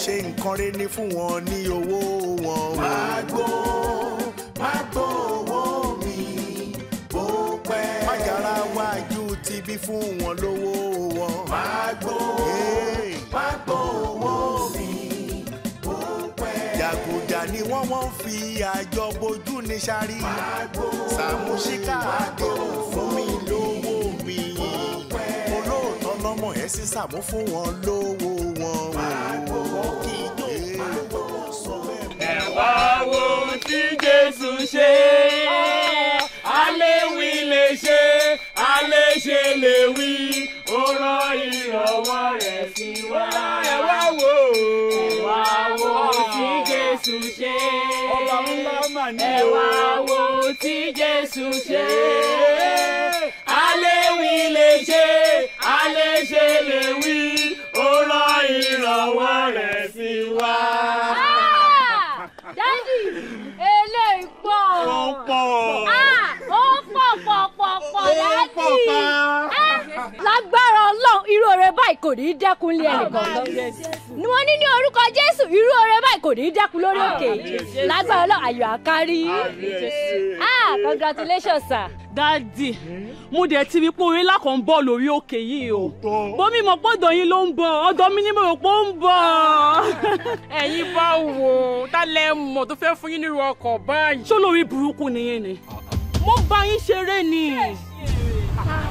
ṣe nǹkan rẹ̀ ní fún wọn ní owó wọn. Magbo owó mi bó pẹ́. Mágara wájú ti bí fún wọn lówó wọn. Magbo owó mi bó pẹ́. Jàgùjà ni wọ́n fi àjọ bojú ní sáré. Sàámú ṣíkà àdéhùn fún mi lówó mi. Olóòótọ́ lọ́mọ ẹ̀ sí Sàámú fún wọn lówó wọn. Kí ijó olówó sọ bẹ́ẹ̀. Ẹ wá wo tí Jésù ṣe, aléwì lè ṣe, aléṣe lè wí, ó rán ìrànwọ́ rẹ̀ sí wa. Ẹ wá wo tí Jésù ṣe, ọba ńlá mà ní o. Ẹ wá wo tí Jésù ṣe, aléwì lè ṣe, aléṣe lè wí, ó rán ìrànwọ́ rẹ̀ sí wa. Daddy, eléyìí pọ̀. Ó pọ̀. Ó pọ̀ Daddy. Lágbára Ọlọ́run, irú oore báyìí kò ní dẹ́kun lé ẹnìkan. Ni wọ́n ní orúkọ Jésù, irú oore báyìí kò ní dẹ́kun lórí òkè yìí. Lágbára Ọlọ́run, ayọ̀ àkárí. Congratulations sir. Daddy, mo dẹ̀ ti rí pé orin ńlá kan ń bọ̀ lórí òkè yìí o. Bómi mọ̀ pé ọ̀dọ̀ yín ló ń bọ̀, ọ̀dọ̀ mi ni mo rò pé ó ń bọ̀. Ẹ̀yin bá wò ó, tá lẹ mọ̀ tó fẹ́ fún yín nírú ọkọ̀ báyìí. Ṣó lórí burúkú nìyẹn ni? Mo bá yín ṣeré ni.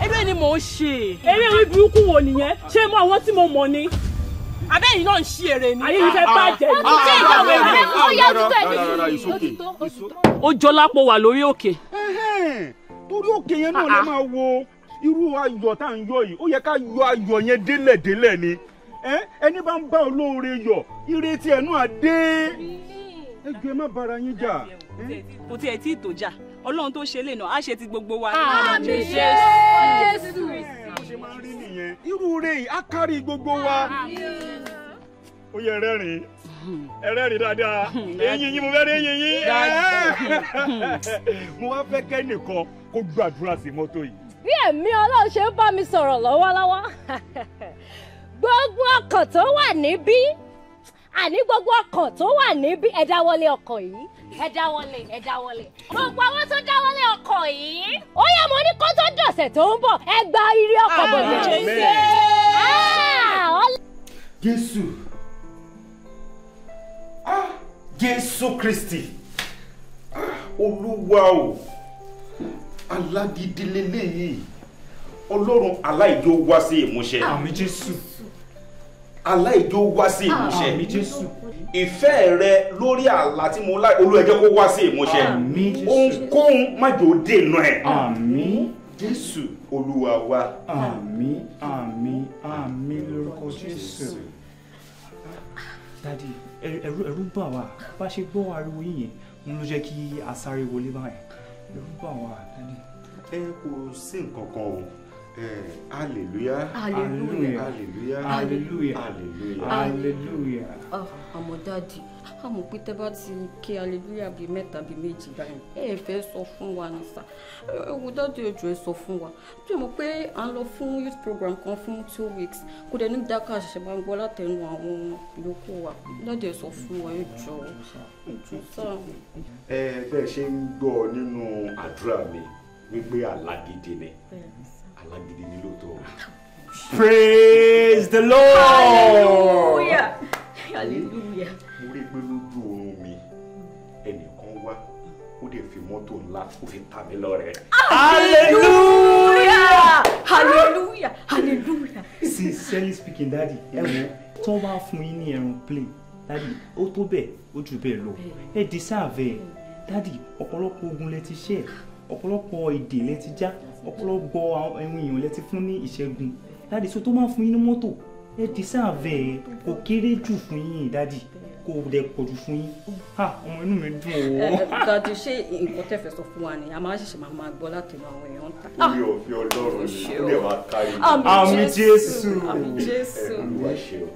Eré ni mò ń ṣe. Eré orí burúkú wo nìyẹn? Ṣé mo àwọn tí mo mọ̀ ni? Abẹ́yìn náà ń ṣí eré ni. Ayé yìí fẹ́ bàjẹ́ ni. Ṣé ìjọba ìwé ó yá ó jọ lápò wà lórí òkè. Torí òkè yẹn náà lè máa wo irú ayọ̀ tá à ń yọ yìí. Ó yẹ ká yọ ayọ̀ yẹn délẹ̀délẹ̀ ni. Ẹni bá ń bá olóore yọ̀, ire tí ẹnu àdé. Ẹgbẹ́ má bára yín jà. Kò tiẹ̀ tí ì tó jà. Ọlọ́run tó ṣe lè nà á ṣe ti gbogbo wa. Àmín Jésù. Bó ṣe máa ń rí nìyẹn. Irú rẹ̀ yìí á kárí gbogbo wa. Ó yẹ rẹ́rìn-ín. Ẹrẹ́rìn dáadáa. Eyín yín mo fẹ́ rí eyín yín. Mo wá fẹ́ kẹ́nìkan kó gbàdúrà sí mọ́tò yìí. Bí ẹ̀mí Ọlọ́run ṣe ń bá mi sọ̀rọ̀ lọ́wọ́lọ́wọ́. Gbogbo ọkàn tó wà níbí, àní gbogbo ọkàn tó wà níbí, ẹ dáwọ́lé ọkọ̀ yìí. Ẹ dáwọ́lé. Gbogbo àwọn tó dáwọ́lé ọkọ̀ yìí. Ó yẹ mo ní kó tó dọ̀sẹ̀ tó ń bọ̀, ẹ gba ire ọkọ̀ bọ̀ ní Jésù. Jésù Kristi. Olúwa o. Alágídí leléyìí. Ọlọ́run aláìjó wá sí ìmúṣẹ. Àmín Jésù. Aláìjó wá sí ìmúṣẹ. Àmín Jésù. Ìfẹ́ rẹ lórí àlá tí mo láì Olúwa jẹ́ kó wá sí ìmúṣẹ. Àmín Jésù. Ohunkóhun má jò dènà ẹ̀. Àmín. Jésù Olúwa wa. Àmín, àmín, àmín lórúkọ Jésù. Daddy, ẹ̀rù bà wá. Bá ṣe gbọ́ ariwo yìí yẹn, mo ló jẹ́ kí a sáré wọlé báyìí. Ẹ̀rù bà wá, Daddy. Kò sí nǹkan kan o. Hallelujah. Hallelujah. Hallelujah. Hallelujah. Hallelujah. Hallelujah. Àmọ́ Daddy, àmọ́ pé tẹ́ bá ti ké hallelujah bíi mẹ́ta bíi méjì báyìí. Ẹ fẹ́ sọ fún wa ní sá. Ẹ wo Daddy ojú ẹ sọ fún wa. Bí mo pé à ń lọ fún youth program kan fún 2 weeks. Kò dẹ̀ ní dáká ṣẹ̀ṣẹ̀ máa ń gbọ́ látẹnu àwọn yòókù wa. Daddy ẹ sọ fún wa ẹ jọ̀ọ́. Ẹ jọ̀ọ́ sá. Bẹ́ẹ̀ ṣe ń gbọ́ nínú àdúrà mi wípé alágídí ni. Alágídí ni lóòótọ́. Praise the Lord. Hallelujah. Hallelujah. Mo rí pé lójú oorun mi ẹnìkan wá ó dẹ̀ fi mọ́tò ńlá ó fi ta mí lọ́rẹ. Hallelujah. Hallelujah. Hallelujah. Sincerely speaking, Daddy, ẹ wo tó bá fún yín ní aeroplane, Daddy, ó tó bẹ́ẹ̀ ó jù bẹ́ẹ̀ lọ. Ẹ deserve. Daddy, ọ̀pọ̀lọpọ̀ ogun lẹ ti ṣe, ọ̀pọ̀lọpọ̀ èdè lẹ ti já, ọ̀pọ̀lọpọ̀ àwọn èèyàn lẹ ti fún ní ìṣẹ́gun. Daddy, so tó máa fún yín ní mọ́tò, ẹ deserve. Kò kéré jù fún yín, Daddy, kò dẹ̀ pọ̀ jù fún yín. Ọmọ inú mi dùn o. Daddy, ṣé nǹkan tẹ́ fẹ́ sọ fún wa ni a máa ṣẹ̀ṣẹ̀ máa gbọ́ láti inú àwọn èèyàn ta. Orí òfin Ọlọ́run ni ó lè wá kárí. Àmín Jésù. Àmín Jésù. Olúwa ṣe o.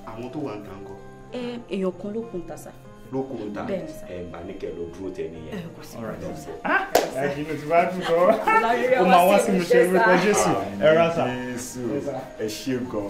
Àwọn tó wà ń tàn kọ́. Èèyàn kan ló kún ta sá. Lókun ta Bẹ́ẹ̀ni sá. bá ní kẹ́ lọ dúró tẹ nìyẹn. Daddy, inú ti bá dùn gan. Ó máa wá sí mi ṣe orúkọ Jésù. Ẹ rà sá. Jésù ẹ ṣé gan.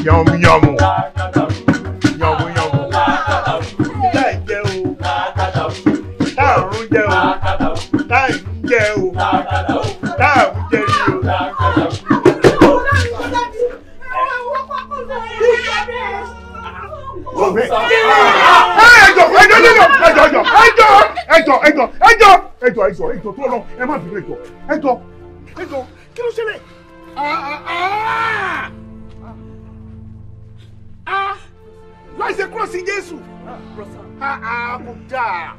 Yàmù yàmù. Yàmù yàmù. Táì jẹ́ o. Táàrún jẹ́ o. Táì jẹ́ o. Táàrún jẹ́ rí o. Ẹjọ́ tó lọ ẹ má bínú ẹjọ́ kí ló ṣẹlẹ̀? láì ṣe kúrò sí Jésù kò dáa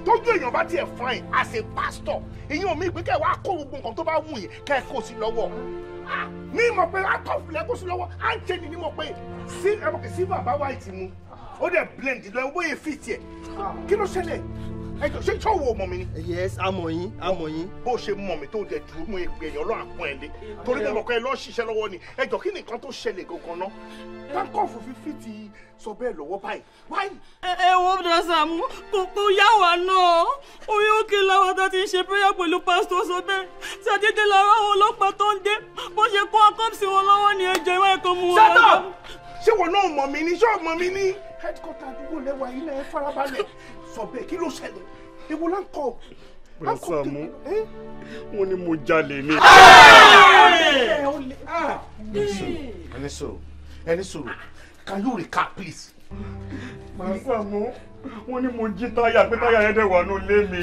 tójú èèyàn bá tiẹ̀ fine as a pastor èyàn mi ìpín kẹ́ wàá kó gbogbo nǹkan tó bá wù yín kẹ́ ẹ kó sí lọ́wọ́ ní mọ̀ pé àtọ̀fìlẹ̀ kó sí lọ́wọ́ à ń tẹ́ni ní mọ̀ pé sí bàbá white mu ó dẹ̀ blend lọ bóyá fit yẹ kí ló ṣẹlẹ̀ ẹjọ ṣé tí òwò mọ̀ mi ni. yes amọ̀ yín. bó ṣe mọ̀ mi tó dẹ̀ dúró mú èpè ẹ̀yàn ọlọ́run àpọ̀ ẹ̀ lé torí mo mọ̀ pé ẹ lọ́ọ́ ṣiṣẹ́ lọ́wọ́ ni ẹjọ kí ni nǹkan tó ṣẹlẹ̀ gangan náà táǹkọ̀fù fífi ti sọ bẹ́ẹ̀ lọ́wọ́ báyìí wáyé. ẹ wo bùdó Sàámú kò yá wa náà orí òkè làwọn tó ti ń ṣe prayer pẹ̀lú Pastor Sobe ṣàdédé làwọn àwọn ọlọ́pàá tó ń dé bó ṣe kó akọ́psì wọn lọ́wọ́ ni ẹjọ́ ìwà ẹ̀kọ́ mu wọn. sátọ̀ ṣé wọn náà mọ̀ mí ní ṣé ò mọ̀ mí ní headquarter àdúgbò lẹ́wà ilẹ̀ farabalẹ̀ Sobe kí ló ṣẹlẹ̀ ewu la ń kọ. Sàámú wọn ni mo jalè ni. ẹni sọ̀rọ̀ can you recap please. Sàámú wọn ni mo jí táyà pé táyà yẹn dẹ̀ wà nù lé mi.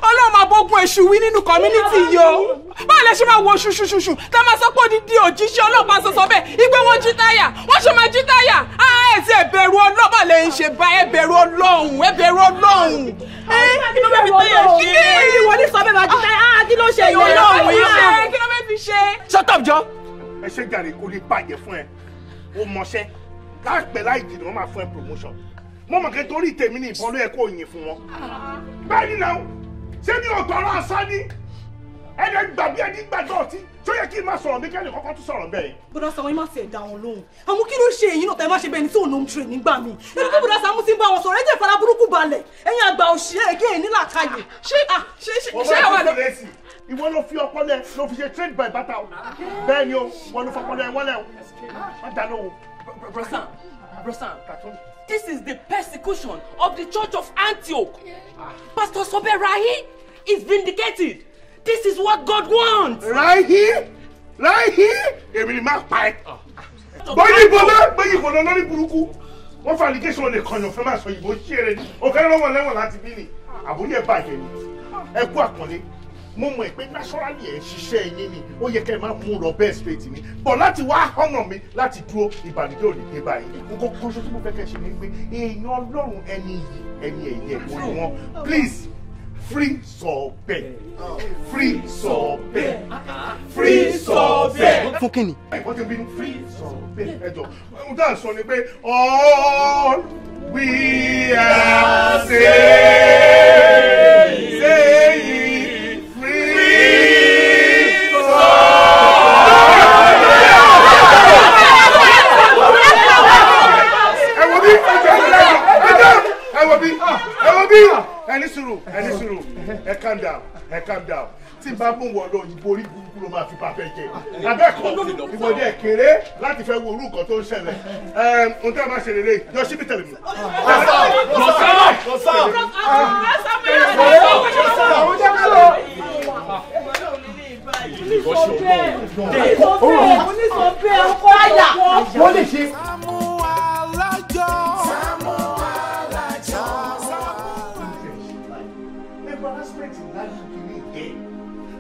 Ọlọ́run máa bógun èṣù wí nínú community yìí o. Báwo lẹ ṣe máa wo ṣuṣuṣuṣu tá a máa sọ pé odidi òjíṣẹ́ ọlọ́pàá sọ̀sọ̀ bẹ́ẹ̀ ìgbé wọn jí táyà wọ́n ṣe máa jí táyà. Ẹ ti ẹ̀bẹ̀rù ọlọ́pàá lè ń ṣe bá ẹ̀bẹ̀rù Ọlọ́run ẹ̀bẹ̀rù Ọlọ́run. Kí ló fẹ́ fi táyà ṣe? Ìwọ ní Sobe máa jí táyà kí ló ṣe yẹn? Ọlọ́run yìí ṣe kí ló fẹ́ fi ṣe? Shut up jọ. Ẹ ṣe jàre kò ní bàjẹ́ fún ẹ o mọṣẹ́ láìpẹ́ láì jìnnà wọ́n máa fún ẹ promotion mo mọ̀ kẹ́ torí tèmi ní ìbọn ló yẹ kó yìn fún wọn. báyìí náà ṣé ní òtọ́ ọ̀rọ̀ àṣà ni ẹ̀ẹ́dẹ̀ gbàgbé ẹni gbàgbọ́ ọtí tó yẹ kí n máa sọ̀rọ̀ bí kẹ́ni kọ́kọ́ tún sọ̀rọ̀ bẹ́ẹ̀. bùdó Sàámú ẹ má ti ẹ̀ dá wọn lóhùn àmọ́ kí ló ṣe èyí náà tẹ́ ẹ má ṣe bẹ́ẹ̀ ni tí òun ló ń tirè nígbà míì ẹni tí bùdó Sàámú ti ń bá wọn sọ̀rọ̀ ẹ jẹ́ ìfara burúkú balẹ̀ ẹ̀yin àgbà òṣìṣẹ́ ẹ̀gẹ́ ẹ̀ nílà káyè. ṣé àwọn ló ìwọ ló fi ọpọlọ ló fi ṣe trade by bàtà o bẹ́ẹ̀ ni o wọn ló fọpọlọ ẹ wọlé o má dáná o. Brosan, this is the persecution of the Church of Antioch. Pastor Sobe Rahi is vindicated. This is what God wants. Rahi? Èmi ni máa pa ẹ́. Bóyí ìbọn lórí burúkú. Wọ́n fa allegation lè kọyàn fẹ́ máa sọ ìbò ṣeré ni. O fẹ́ lọ́wọ́ lẹ́wọ̀n láti bí ni. Àbúrò ẹ̀ bàjẹ́ ni. Ẹ kú àpọ́nlé. Mo mọ̀ pé naturally ẹ̀ ń ṣiṣẹ́ yín ni. Ó yẹ kẹ́ ẹ máa mú lọ bẹ́ẹ̀ straight ni. Bọ̀ láti wá ọ̀nà mi láti dúró ìbànújẹ́ òní dé báyìí. Nǹkan kan ṣoṣo tí mo fẹ́ kẹ́ ṣe ni pé èèyàn Ọlọ́run ẹni ẹ̀yẹ kò ní wọn. Please. Free Sobe. Free Sobe. Free Sobe. Fún kíni? Wọ́n ti bínú Free Sobe. Ẹjọ́, ohun tá à ń sọ ni pé all we are saying Free Sobe. Ẹ wo bí. Ẹni sùúrù ẹ calm down tí n bá mú wọ lọ òyìnbó orí burúkú ló máa fi pàfẹ́ jẹ abẹ́ẹ̀kọ́ ìwọ́dẹ kéré láti fẹ́ wo orú nǹkan tó ń ṣẹlẹ̀ ohun tí a máa ṣe lélẹ̀ yọ síbi tẹ̀lé mi. wọ́n lè ṣe.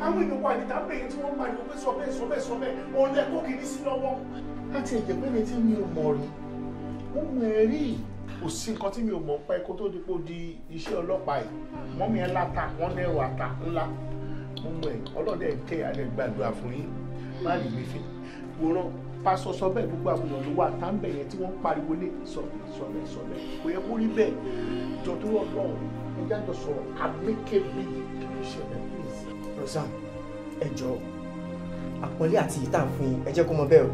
àwọn èèyàn wà ní tábìlì yẹn tí wọ́n máa ní pé sọ bẹ́ẹ̀ òun lẹ́kọ̀ọ́ kìíní sí lọ́wọ́. láti ẹ̀jẹ̀ pé mi tí mi ò mọ̀ rí mo mọ̀ ẹ́ rí kò sí nǹkan tí mi ò mọ̀ pa ẹ̀kọ́ tó dípò di iṣẹ́ ọlọ́pàá yìí mọ́mí ẹ̀ láta wọ́n lẹ́rù ata ńlá mo mọ̀ ẹ́ ọlọ́dẹ kẹ́ alẹ́ gbàdúrà fún yín má rí mi fi wòran Pastor Sobe gbogbo àwọn èèyàn ló wà táǹbẹ̀ yẹn tí wọ́n ń pariwo lé sọ̀bẹ̀ kò yẹ kó rí bẹ́ẹ̀ jọ tó rọ̀ lọ́wọ́ ẹjá jọ sọ̀rọ̀ amíkébí ìṣẹ̀lẹ̀ please. Rosam ẹ jọ̀ọ́ àpọ́nlé àti ìta fún yín ẹ jẹ́ kó mọ bẹ́ẹ̀ o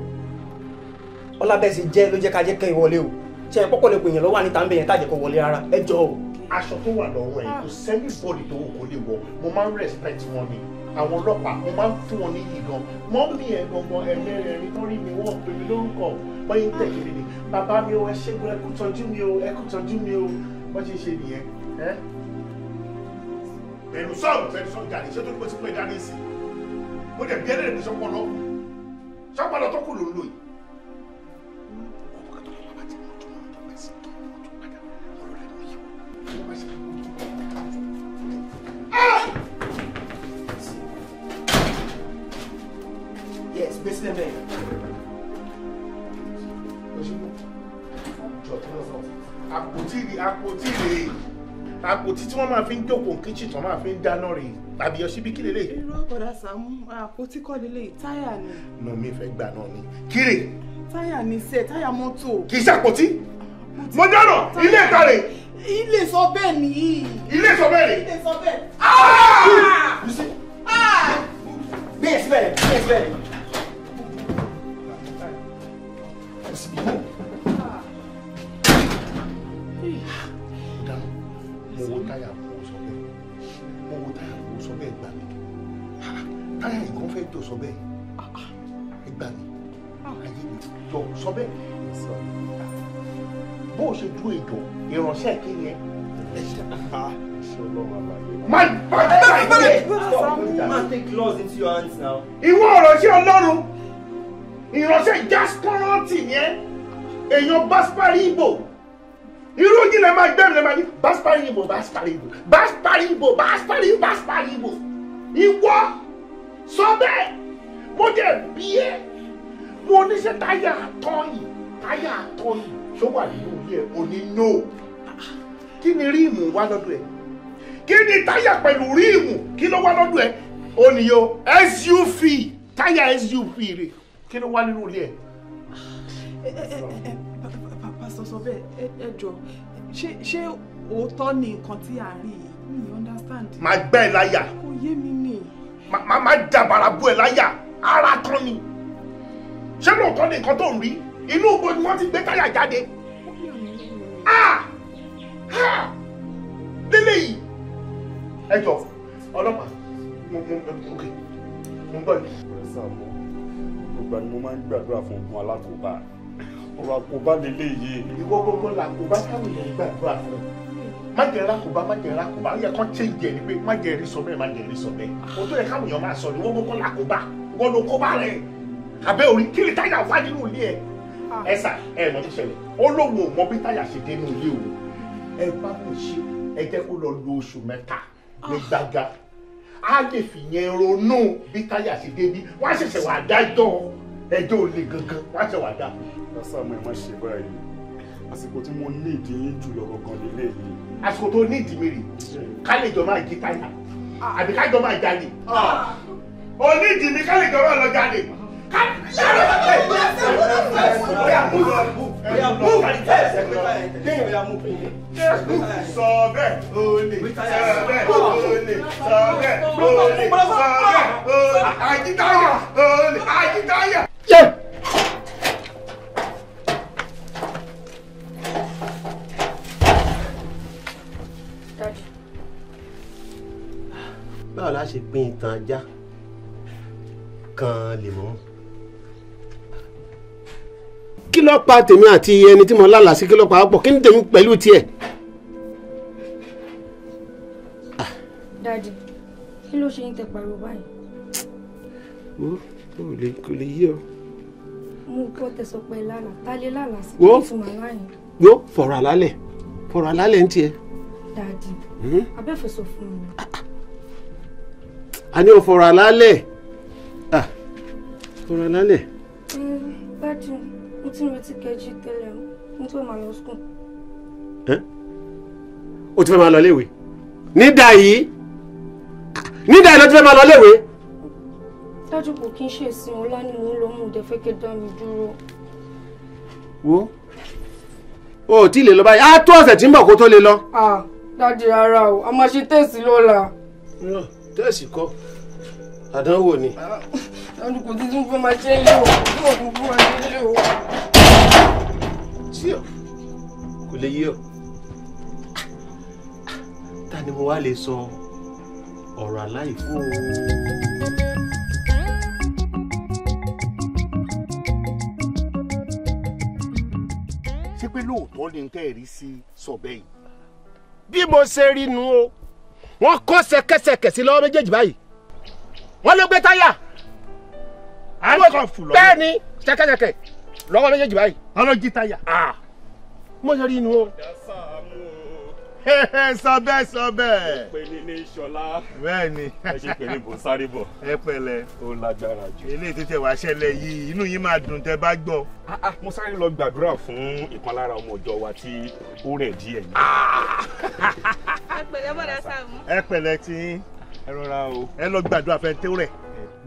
ọlábẹ́sẹ̀ jẹ́ ló jẹ́ ká jẹ́ kẹ́ ìwọlé o ṣe ẹ pọ́pọ́ lè pè yàn lọ́wọ́ àníta ń bẹ̀ yẹn tájẹ́ kó wọlé rárá ẹ jọ̀ọ́ o. aṣọ tó wà lọ́wọ́ ẹ̀ kò sẹ́ni bọ́ọ̀lì tó wò kó lè wọ̀ mo máa ń respect wọn ni àwọn ọlọ́pàá mo máa ń fún wọn ní yìí gan mọ́mí ẹ̀ gangan ẹ̀mẹ́rẹ̀ẹ́rin tó rí mi wọ́n pè mí lórúkọ wọ́n yín tẹ̀lé mi bàbá mi o ẹ ṣẹ́gun ẹ kú tọ́jú mi o ẹ kú tọ́jú mi o wọ́n ti ṣe nìyẹn ẹ́ bẹ̀rù sọ́ọ̀rù jáde ṣé tó ní mo ti pẹ́ jáde sí i mo dẹ̀ bí ẹlẹ́rìí mi sọ́pọ̀lọ́ tó kù ló ń lò yìí. Yes, basically bẹ́ẹ̀. Àpótí tí wọ́n máa fi ń jókòó kíchìn tí wọ́n máa fi ń dáná rè tàbí ọṣí bí kílè lè. irọ́ ọ̀dà Sàámú àpótí kọ́ lélẹ̀ táyà ni. nà mí fẹ́ gbà náà ni. kíre. táyà ni sẹ́ẹ̀ táyà mọ́tò. kì í ṣàpótí. mo dáná ilé ìta rè. ilé sọ bẹ́ẹ̀ nìyí. ilé sọ bẹ́ẹ̀ rè. ilé sọ bẹ́ẹ̀. Bẹ́ẹ̀ síbẹ̀ bẹ́ẹ̀ síbẹ̀. mo wo táyà mo sọ bẹ́ẹ̀ gbà mí táyà ìkan fẹ́ jọ sọ bẹ́ẹ̀ ẹ gbà mí ayé mi jọ sọ bẹ́ẹ̀ bó o ṣe dúró ìjọ ìránṣẹ́ kí yẹn Man, take laws into your hands now. ìwọ ìránṣẹ́ Ọlọ́run ìránṣẹ́ jaspọ́rọ́ǹtì yẹn èèyàn Baspari Igbo irú yìí lè máa gbẹ́mi lè máa ní Baspari Igbo ìwọ sọ bẹ́ẹ̀ mo jẹ́ bí ẹ mo níṣẹ́ táyà àtọ́yìn ṣó wà nínú ilé ẹ òní no kí ni ríìmù wá lọ́dọ̀ ẹ kí ni táyà pẹ̀lú ríìmù kí ló wá lọ́dọ̀ ẹ òníyó SUV táyà SUV rè kí ló wá nínú ilé ẹ. Pastor Sobe ẹ jọ̀ọ́ ṣé òótọ́ ni nǹkan tí à ń rí yìí mi understand. máa gbẹ́ ẹ láyà. kò yé mi ni. máa dàbàrà bú ẹ láyà ara tán ni ṣé lóòótọ́ ni nǹkan tó ń rí inú ibo ni wọ́n ti gbé táyà jáde. lílé yìí ẹ jọ ọlọ́pàá mo gbọ́ ni. gbogbo ni mo máa ń gbàdúrà fún ogun alákòóbá ọ̀rọ̀ àkóbá lélẹ̀ yìí. ìwọ gbogbo làkóbá táwọn èèyàn gbàdúrà fún má jẹ́ rákòbá ó yẹ kán ṣe ìjẹ́ ni pé má jẹ́ rí sọ bẹ́ẹ̀ o tó yẹ káwọn èèyàn máa sọ ni wọ́n gbogbo làkóbá wọ́n ló kóbá rẹ̀ àbẹ́ orí kí ni táyà wá nínú ilé ẹ̀ ẹ sà ẹ mọ̀ tó ṣẹlẹ̀ ó lóun ò mọ bí táyà ṣe dé nínú ilé o ẹ bá mi ṣe ẹ jẹ́ kó lọ lo oṣù mẹ́ta ní gbàgà á lè fìyẹn ronú bí táyà ṣe dé bí wọ́n á ṣẹ̀ṣẹ̀ wà dájọ́ ẹjọ́ olè gangan wọ́n á ṣẹ̀ wà dá. Sàámú ẹ má ṣe báyìí àsìkò tí mo ní ìdí yín jùlọ gangan nílé yìí. àsìkò tó ní ìdí mi rè ká lè jọ máa jí táyà àbí ká jọ máa jalè onídìí mi ká lè jọ máa lọ jalè. Sobe agitaya báwo la ṣe pín ìtàn ajá kan lè mọ́. kí ló pa tèmi àti ẹni tí mo lálàá sí kí ló pa á pọ̀ kí ni tèmi pẹ̀lú tiẹ̀. Daddy, kí ló ṣe ń tẹ pariwo báyìí? Kò lè yí ọ. Mo kọ́ tẹ̀sọ̀ pé lálàá, ta lè lálàá sí Wo? kí fún màá láyìn. Wo fọ̀rọ̀ àlálẹ̀ ń tiẹ̀. Daddy, abẹ́fẹ̀sọ̀ fún mi. àní ò fọ̀rọ̀ àlálẹ̀ fọ̀rọ̀ àlálẹ̀. Dájú, mo ti ń retí kejì tẹ́lẹ̀ mo tó máa lọ sùkúl. O ti fẹ́ máa lọ léwe? Nídà yìí ló ti fẹ́ máa lọ léwe? Dájú kò kí n ṣe ìsìn ọlá ni mò ń lọ mú un dẹ́fẹ́ kẹ́ dá mi dúró. Wo o ò tí lè lọ báyìí á tó ọ̀sẹ̀ tí ń bọ̀ kó tó lè lọ. Dájú rárá o a máa ṣe tẹ́ẹ̀sì lọ́la. Tẹ́ẹ̀sì kọ́ àdánwò ni. Dájú kò títí fún máa ṣe ilé o kò tún fún máa ṣe ilé o. Tí o kò lè yí ọ ta ni mo wá lè sọ ọ̀rọ̀ aláì fún o. Ṣé pé lóòótọ́ ni nǹkan ẹ̀rí sí Sobe yìí? Bí mo ṣe rí nu o, wọ́n kọ́ ṣẹ̀kẹ̀ṣẹ̀kẹ̀ sí lọ́wọ́ méjèèjì báyìí. Wọ́n ló gbé táyà. Bẹ́ẹ̀ ni ṣẹ̀kẹ̀ṣẹ̀kẹ̀ lọ́wọ́ méjèèjì báyìí. Wọ́n ló jí táyà. Mo ṣe rí nu o. Sobe. Pè ní Ṣọlá. Bẹ́ẹ̀ni. Ẹ ṣe pè ní Bùsárì bọ̀. Ẹ pẹ̀lẹ́. Ó lágbára jù. Eléyìí tó tẹ̀ wá ṣẹlẹ̀ yìí, inú yín máa dùn tẹ́ bá gbọ́. Mo sáré lọ gbàdúrà fún ìkan lára ọmọ ìjọ wa tí ó rẹ̀ díẹ̀ ni. Ẹ pẹ̀lẹ́ bọ̀dá Sàámú. Ẹ pẹ̀lẹ́ tí ẹ rọra o. Ẹ lọ gbàdúrà fẹ́ tó rẹ̀.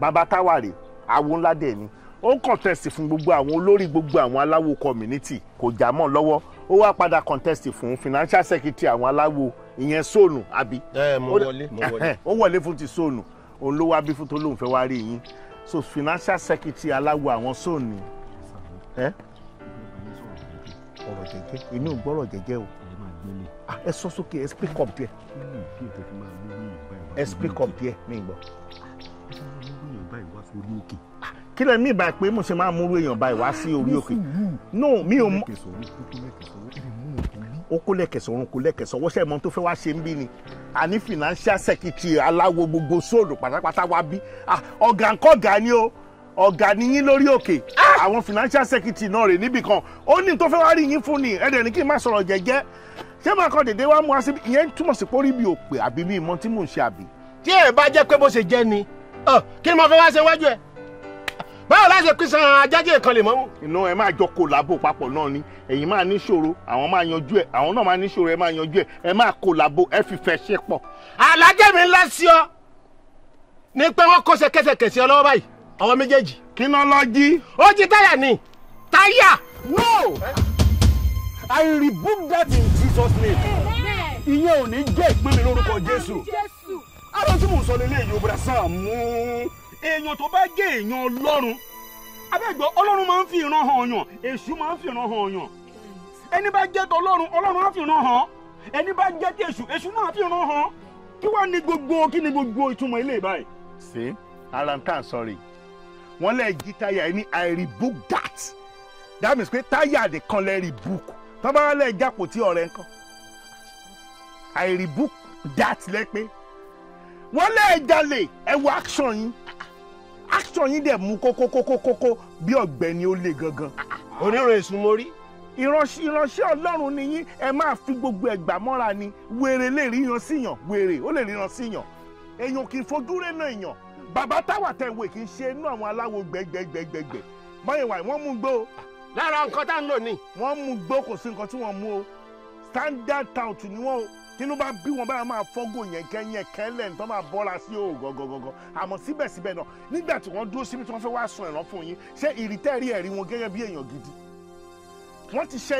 Bàbá táwa rè àwọn ńlá dẹ̀ ni. Ó ń contest fún gbogbo àwọn olórí gbogbo àwọn aláwo community kò já mọ́ lọ́wọ́. Ó wá padà contest fún financial secretary àwọn aláwo ìyẹn sóònù àbí. Mo wọlé. Ó wọlé fún ti sóònù òun ló wá bí fún tó lóun fẹ́ wá rí yín so financial secretary aláwo àwọn sóònù. Ọ̀rọ̀ jẹ́jẹ́ inú gbọ́rọ̀ jẹ́jẹ́ o. Ẹ sọ sókè ẹ speak up díẹ̀. Ẹ speak up díẹ̀ ní ìgbọ́. Kí lẹ mí báyìí pé mo ṣe máa múrú èèyàn báyìí wá sí orí òkè? No mi ò mú. Ó kó lẹ́kẹ̀sọ̀ orun kó lẹ́kẹ̀sọ̀ wọ́n ṣe mọ́ tó fẹ́ wá ṣe ń bí ni. Àní financial secretary aláwo gbogbo sóòlù pátápátá wá bí. Ọ̀gá ńkọ́gà ni o. Ọ̀gá ni yín lórí òkè. Àwọn financial secretary náà rè níbì kan. Ó ní tó fẹ́ wá rí yín fún ni. Ẹ̀dẹ̀ ní kí n má sọ̀rọ̀ jẹ́jẹ́. Ṣé máa kọ́ dédé wá mú wá síbi? Ìyẹn túmọ̀ sí pórí bí òpè àbí bí ìmọ̀ tí mò ń ṣe àbí. Tí ẹ bá jẹ́ pé bó ṣe jẹ́ ni. Kí ni mo fẹ́ wá ṣe wájú ẹ? Báwo la ṣe pín san ajájẹ́ kan lè mọ́mú? Iná ẹ máa jọ kòlábò papọ̀ náà ni. Ẹ̀yin máa ní ṣòro, àwọn máa yanjú ẹ̀, àwọn náà máa ní ṣòro, ẹ máa yanjú ẹ̀, ẹ máa kòlábò, ẹ fi fẹ́ ṣe pọ̀. Àlájẹ́ mi ńlá sí ọ ní pé wọ́n kó ṣẹ̀kẹ̀ṣẹ̀kẹ̀ sí ọ lọ́wọ́ báyìí, àwọn méjèèjì. Kí náà lọ jí? Ó jí táyà ni. Táyà! No! I rebuke that in Jesus' name. Ìyẹn ò ní jẹ́ ìpín mi lórúkọ Jésù. Àrùn tí mò ń sọ lélẹ̀ yìí Bùrọ̀dá Sàámú. Èèyàn tó bá jẹ́ èèyàn Ọlọ́run. Abẹ́gbọ́ Ọlọ́run máa ń fi ìran hàn yàn. Èṣù máa ń fi ìran hàn yàn. Ẹni bá jẹ́ tọlọ́run, Ọlọ́run á fi ìran hàn. Ẹni bá jẹ́ ti èṣù, èṣù náà á fi ìran hàn. Kí ni gbogbo ìtumọ̀ ilé báyìí? Ṣé ara ń tàn sọ̀rọ̀ wọ́n lè jí táyà ẹni I rebuke that. That means pé táyà nìkan lè rebuke. Tọ́ bá lè jápò tí ọ̀rẹ́ ń kọ́. I rebuke that lẹ́pẹ́. Wọ́n lè jalè ẹ wo action yín. Action yín dẹ̀ mú kókókókókó bí ọ̀gbẹ́ni ó lè gangan. Onírun èsùn mo rí. Ìránṣẹ́ Ọlọ́run ni yín ẹ máa fi gbogbo ẹ̀gbà mọ́ra ni. Wèrè lè ríyan síyàn. Wèrè ó lè ríyan síyàn. Èèyàn kì í fojú rẹ̀ náà èèyàn. Bàbá táwà tẹ̀wé kì í ṣe inú àwọn aláwo gbẹgbẹgbẹgbẹ. Báyìí wà wọ́n mú gbó. Lára nǹkan tá ń lò ní. Wọ́n mú gbó kò sí nǹkan tí wọ́n mú o. Standard tout ni wọ́n o. Tínú bá bí wọn báyà máa fọ́gò yẹn kẹ́lẹ̀ tó máa bọ́ra sí o gọ́gọ́gọ́gọ́ àmọ́ síbẹ̀síbẹ̀ náà nígbà tí wọ́n dúró síbi tí wọ́n fẹ́ wá sun ẹ̀rọ fún yín ṣé ìrìtẹ́rì ẹ̀rí wọn gẹ́gẹ́ bí èèyàn gidi wọ́n ti ṣe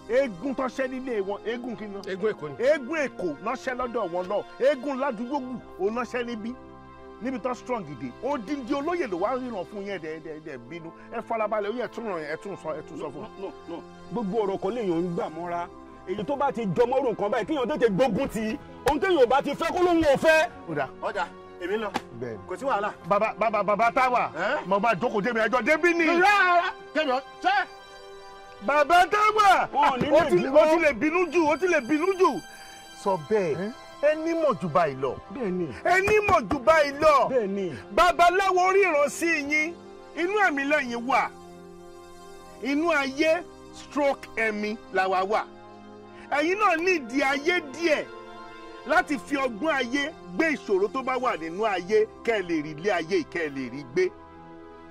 eégún tó ṣẹ́ nílé wọn eégún kí ni. Eégún Èkó ni. Eégún Èkó náṣẹ́ lọ́dọ̀ wọn lọ eégún ládùúgbò ò náṣẹ́ níbi tó strong gidi odindi olóyè ló wá ríran fún yẹn dẹ̀ bínú ẹ farabalẹ̀ ó yẹ tún sọ fún. Gbogbo ọ̀rọ̀ kan léèyàn ń gbà mọ́ra èyí tó bá ti jọmọ́rò nǹkan báyìí kíyàn tètè gbógun ti ohun téèyàn ò bá ti fẹ́ kó lóun ò fẹ́. ọ̀dà èmi lọ kò sí wàhálà. bàbá táwà mo máa jókòó débi ẹjọ́ débí ni. bàbá táwà ó ti lè bínú jù sọ bẹ́ẹ̀ ẹ ní mọ̀ jù báyìí lọ. ẹ ní mọ̀ jù báyìí lọ. babaláwo ríran sí yín inú ẹ̀mí lẹ́yìn wà inú ayé stroke ẹ̀mí làwa wà. Ẹ̀yin náà nídìí ayé díẹ̀ láti fi ọgbọ́n ayé gbé ìṣòro tó bá wà nínú ayé kẹ́ ẹ lè rí ilé ayé kẹ́ ẹ lè rí gbé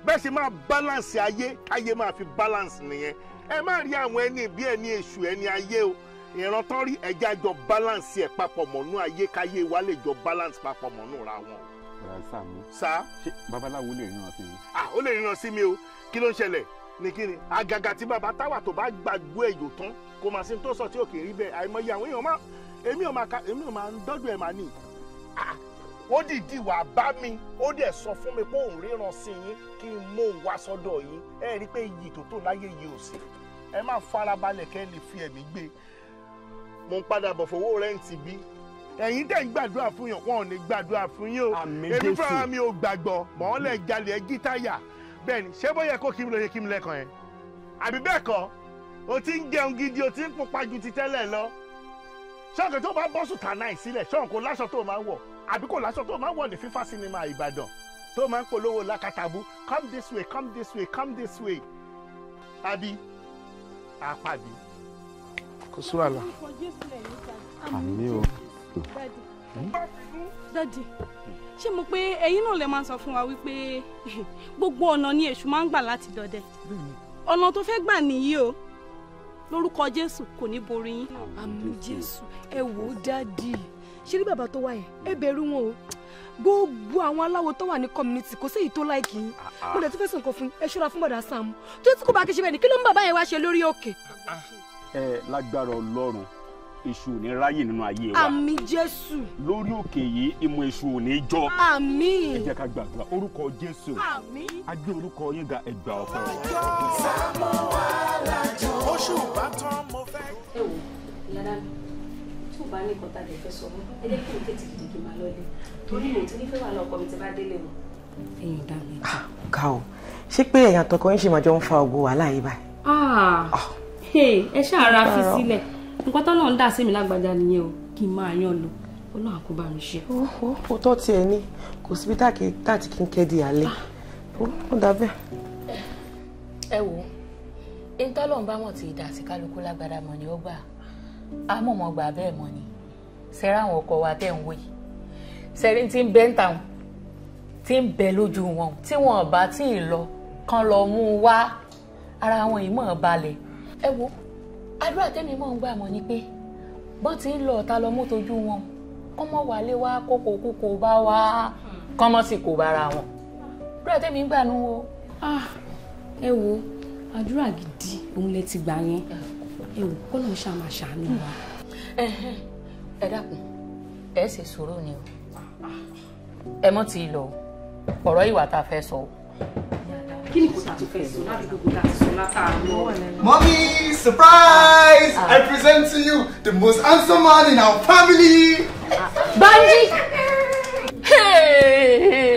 bẹ́ẹ̀ ṣe máa balance ayé káyé máa fi balance nìyẹn ẹ má rí àwọn ẹni bí ẹni èṣù ẹni ayé o ìran tó rí ẹja jọ balance ẹ̀ papọ̀ mọ́nú ayé káyé wa lè jọ balance papọ̀ mọ́nú ra wọn. Sàámú. Sá. Ṣé babaláwo lè ríran sí mi? Ó lè ríran sí mi o kí ló ń ṣẹlẹ̀ ní kí ni àgàgà tí bàbá táwà tó bá gbàgbọ́ ẹ̀yọ̀ tán kò máa sí tó sọ tí ò kì í rí bẹ́ẹ̀ àìmọye àwọn èèyàn máa èmi ò máa ń dọ́dọ̀ ẹ̀ máa ní. Ó dìdí wà bá mi ó dẹ̀ sọ fún mi pé òun ríran sí yín kí n mú òun wá sọ́dọ̀ yín ẹ rí i pé iyì tó tó láyé yìí ò sí ẹ má farabalẹ̀ kẹ́ ẹ lè fi ẹ̀mí gbé mo ń padà bọ̀ fowó rẹ́ǹtì bí ẹ̀yin tẹ̀ ń gbàdúrà fún yàn wọn ò ní gbàdúrà fún yín o èmi fúnra mi ò gbàgbọ́ mọ̀ ọ́n lẹ̀ jalè ẹ̀ gítáyà bẹ́ẹ̀ ni ṣé bóyá kó kí mi lọ ṣe kí mi lẹ́kàn yẹn àbí bẹ́ẹ̀ kọ́ o ti ń jẹun gidi o ti ń pupa ju ti tẹ́lẹ̀ lọ ṣọ́ọ̀kì tó bá bọ́ sùtà náà sílẹ̀ ṣọ́ọ̀kì kò láṣọ tó máa wọ̀ àbí kò láṣọ tó máa wọ̀ ní FIFA sinimá Ìbàdàn tó máa ń polówó lákàtàbú come this way come this way come this way àbí àpàdé kò sí wàhálà. àmì o. Dádì ṣé mo pé ẹ̀yin náà lè máa sọ fún wa wípé gbogbo ọ̀nà ni èṣù máa ń gbà láti dọdẹ ọ̀nà tó fẹ́ gbà nìyí o lórúkọ Jésù kò ní borí yín. àmín Jésù ẹ wò ó dádì ṣé rí bàbá tó wà yẹn ẹ bẹ̀rù wọn o gbogbo àwọn aláwo tó wà ní community kò sí èyí tó láìkì yín mo dẹ̀ tún fẹ́ sọ nǹkan fún ẹ ṣọ́ra fún bàdà Sàámú tó tí kò bá kí ṣe bẹ́ẹ̀ ni kí ló ń bàbá yẹn wá ṣe lórí òkè. Lágbára Ọlọ́run èṣù ò ní ráyè nínú ayé wa. àmín Jésù. lórí òkè yìí ìmọ̀ èṣù ò ní jọ. àmín. ẹ jẹ́ ká gbàdúrà orúkọ Jésù. àmín. a gbé orúkọ yín ga ẹgbà ọ̀pẹ. Sàámú Alájọ oṣù bàtàn mo fẹ́. ẹ wò ìyára mi tí ò bá ní nǹkan tá a lè fẹ́ sọ mọ́ ẹ jẹ́ kí n tètè kìdìkì máa lọ lé torí mi ò tí ní fẹ́ wà lọ́kọ mi tí bá délé mọ́. ẹ̀yin dá mi. ká o ṣé pé ẹ̀yàn àtọkọ yín ṣì máa jọ ń fa ògo wàhálà yìí báyìí. ẹ ṣàrà fi sílẹ̀ nǹkan tó náà ń dà sí mi lágbàjá nìyẹn o kí n máa yán lọ Ọlọ́run kó bá mi ṣe. ó tọ́ tiẹ̀ ní kò síbi táàtì kí n kẹ́dì àlẹ́ ó dà bẹ́ẹ̀. ẹ wo ìtọ́lọ́run bá mọ̀ tí ìdá sí kálukú lágbàdá mọ̀ ni ó gbà á mọ̀ gbà bẹ́ẹ̀ mọ̀ ni ṣẹ́rẹ́ àwọn ọkọ wa tẹ̀ ń wò yìí ṣẹ́rí tí ń bẹ́ ń tàwọn tí ń bẹ lójú wọn tí wọn bá tí ì lọ kán lọ mú un wá ara wọn yìí mọ̀ balẹ̀ ẹ wo àdúrà tẹ́mi mọ̀ ń gbà mọ́ ni pé bọ́n ti ń lọ ọ̀tá lọ mú tójú wọn kọ́mọ wálé wá kókó kúkó bá wá kọ́mọ sì kò bára wọn àdúrà tẹ́mi ń gbà nú o. ẹ wo àdúrà gidi òun lẹ ti gbà yẹn ẹ wò kó lóun ṣáà máa ṣàánú wa. ẹ dákun ẹ ṣe sùúrù ni o ẹ mọ́ ti lọ ọ̀rọ̀ ìwà tá a fẹ́ sọ o. kí ni kò tà tó fẹ́ sọ láti gbogbo tá a sọ látàárọ̀. Mommy, surprise! I present to you the most handsome man in our family. Banji.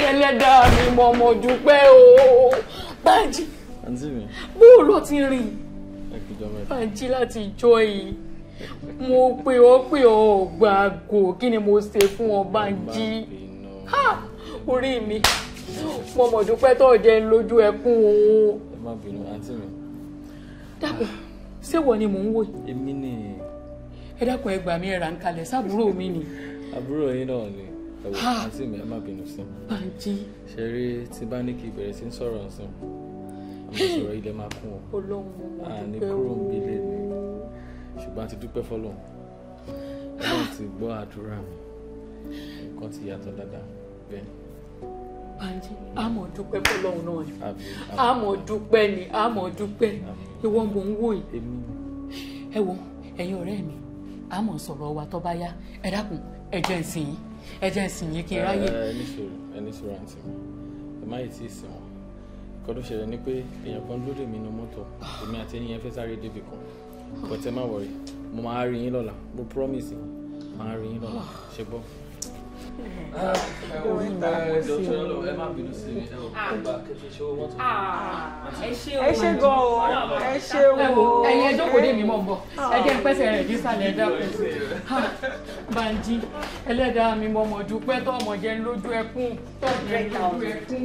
Ẹlẹ́dàá mi mọ̀ mọ̀ dúpẹ́ o. Banji. Bó ló ti rìn? Banji láti jọ yìí. Mo pè ọ́ gbàgò kí ni mo ṣe fún ọ Banji? Orí mi. Mo mọ̀ dúpẹ́ tó jẹ́ lójú ẹkún o. Ẹ má bínú àǹtí mi. Dákun, ṣé wọ ni mò ń wò? Èmi ni. Ẹ dákun ẹ gbà mí ẹ rà ń kalẹ̀ sábúrò mi ni. Àbúrò yín náà ni. Ẹ wò àǹtí mi ẹ má bínú sí. Banji. Ṣé rí tí bá ní kí ìbẹ̀rẹ̀ sí ń sọ̀rọ̀ ọ̀sán? Àmọ́ sọ̀rọ̀ ilẹ̀ máa kún ọ. Ọlọ́run mo dúpẹ́ o. Àní kúrò ń bilé ni. Ṣùgbọ́n a ti dúpẹ́ fọ́lọ́run. Ọlọ́run ti gbọ́ àdúrà mi. Nǹkan ti yàtọ̀ dáadáa bẹ́ẹ̀. Banji, àmọ́ dúpẹ́ fọ́lọ́run náà ni. Àmọ́ dúpẹ́ ni, àmọ́ dúpẹ́. Ìwọ mò ń wò yìí. Ẹ wo, ẹ̀yin ọ̀rẹ́ mi, àmọ́ sọ̀rọ̀ wa tó bá yá. Ẹ dákun, ẹ jẹ́ ń sìn yín kí n ráyè. Ẹni sọ̀rọ̀ àǹtí mi. Ẹ má yìí tí ì sìn wọn. Nǹkan tó ṣẹlẹ̀ ni pé èèyàn kan lóde mi nu mọ́tò. Èmi àti ẹni yẹn fẹ́ sáré débi kan. But ẹ má worry, mo máa rí yín lọ́la. Mo promise yín, máa rí yín lọ́la. Ṣé gbọ́? Ẹ má bínú sí mi. Ẹ ṣé gan o. Ẹ ṣé o. Ẹ̀yin ẹ jókòó dé mi mọ̀ bọ̀. Ẹ jẹ́ ń pẹ́sẹ̀ rẹ̀ dísàlẹ̀ ẹ̀dá pẹ̀sẹ̀. Banji, Ẹlẹ́dàá mi mọ̀ dúpẹ́ tó ọmọ jẹ́ lójú ẹkún. Tó jẹ́ lójú ẹkún.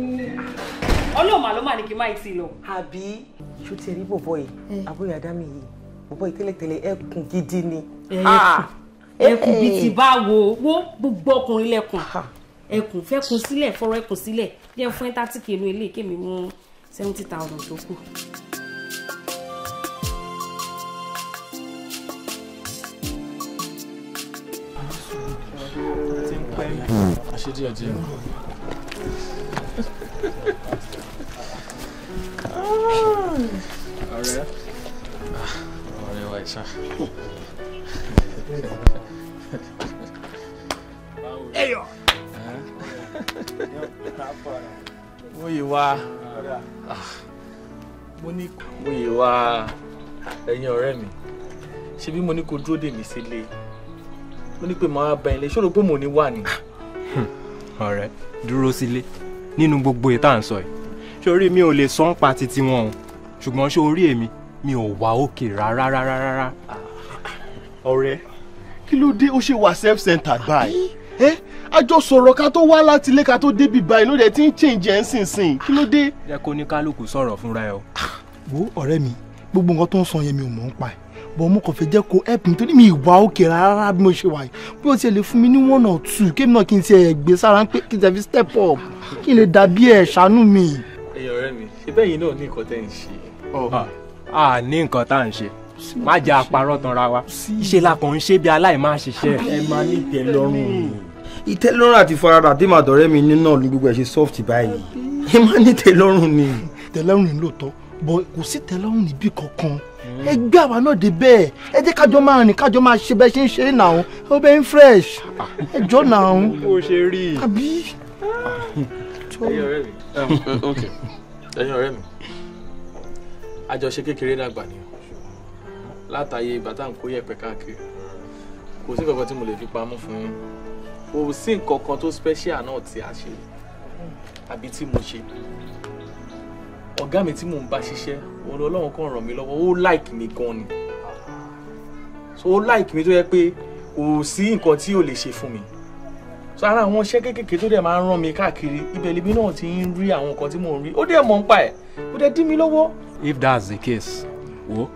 Ọlọ́mà ló mà ní kí n má ì tí lọ. Àbí ṣó ti rí bọ̀bọ̀ yìí àbúrò àdá mi yìí bọ̀bọ̀ yìí tẹ́lẹ̀tẹ́lẹ̀ ẹkùn gidi ni. ẹkùn bíi ti bá wo gbogbo ọkùnrin lẹ́kùn ẹkùn fẹ́ kun sílẹ̀ fọ́rọ̀ ẹkùn sílẹ̀ jẹ́ fún 30k inú ilé kémi mú 70,000 tó kù. ṣe díẹ̀ díẹ̀. ọ̀rẹ́ wa ìṣá. ẹyọ. mo yìí wá ẹ̀yin ọ̀rẹ́ mi ṣe bí mo ní kó dúró dè mí sílé mo ní pé màá bá ilé ṣòro pé mo ní wà ní. ọ̀rẹ́ dúró sílé nínú gbogbo ètò à ń sọ yìí sórí mi ò lè sọ ń pa titi wọn o ṣùgbọ́n sórí èmi mi ò wá òkè rárá. ọ̀rẹ́ kí ló dé ó ṣe wà self-centered báyìí a jọ sọ̀rọ̀ ká tó wá láti ilé ká tó débi báyìí ló dẹ̀ ti ń change ẹ̀ ń sìn kí ló dé. jẹ́ kó ní kálukú sọ̀rọ̀ fúnra ẹ o. wo ọ̀rẹ́ mi gbogbo nǹkan tó ń sọ yẹn mi ò mọ̀ ń pa ẹ̀ bọ́ mo kàn fẹ́ jẹ́ kó help mi torí mi ìwà òkè rárá bí mo ṣe wà yìí bí o ti lè fún mi ní 1 or 2 kémi náà kí n ti ẹ̀ gbé sára pé kí n ti fi step up kí n lè dàbí ẹ̀ ṣàánú mi. ẹ̀yin ọ̀rẹ́ mi ṣe bẹ́ẹ̀ yìí náà ní nǹkan tẹ́ ń ṣe. a ní nǹkan tá à ń ṣe má jẹ́ àparọ́ tanra wa ṣe la kàn ń ṣe bí aláìmáa ṣiṣẹ́. ẹ máa ní ìtẹ́lọ́rùn ìtẹ́lọ́rùn àti faradà tí màdọ̀rẹ́ mi ní náà ní gbogbo ẹ̀ ṣe soft báyìí ẹ máa ní ìtẹ́lọ́rùn ni. ìtẹ́lọ́rùn ni lóòótọ́ bọ́ kò sí ìtẹ́lọ́rùn níbí kankan ẹ gbé àwa náà dé bẹ́ẹ̀ ẹ jẹ́ kájọ máa rìn kájọ máa ṣe bẹ́ẹ̀ ṣe ń ṣe é náà ó bẹ́ẹ̀ ń fresh ẹ jọ náà. bó ṣe rí i. àbí. ẹ̀yin ọ̀rẹ́ mi àjọṣe kékeré dàgbà ni látàyè bàtà ń kó yẹ̀pẹ̀ káàkiri kò sí kankan tí mo lè fi pamọ́ fún yín kò sí nǹkan kan tó special náà tí a ṣe àbí tí mo ṣe ọ̀gá mi tí mò ń bá ṣiṣẹ́ òun Ọlọ́run kan ràn mí lọ́wọ́ ó like mi gan ni so ó like mi tó yẹ pé kò sí nǹkan tí ò lè ṣe fún mi so ara àwọn iṣẹ́ kéékèèké tó dẹ̀ máa ń rán mi káàkiri ibẹ̀ lèmi náà ti ń rí àwọn nǹkan tí mò ń rí ó dẹ̀ mọ̀ ń pa ẹ̀ ó dẹ̀ dí mi lọ́wọ́. if that's the case wo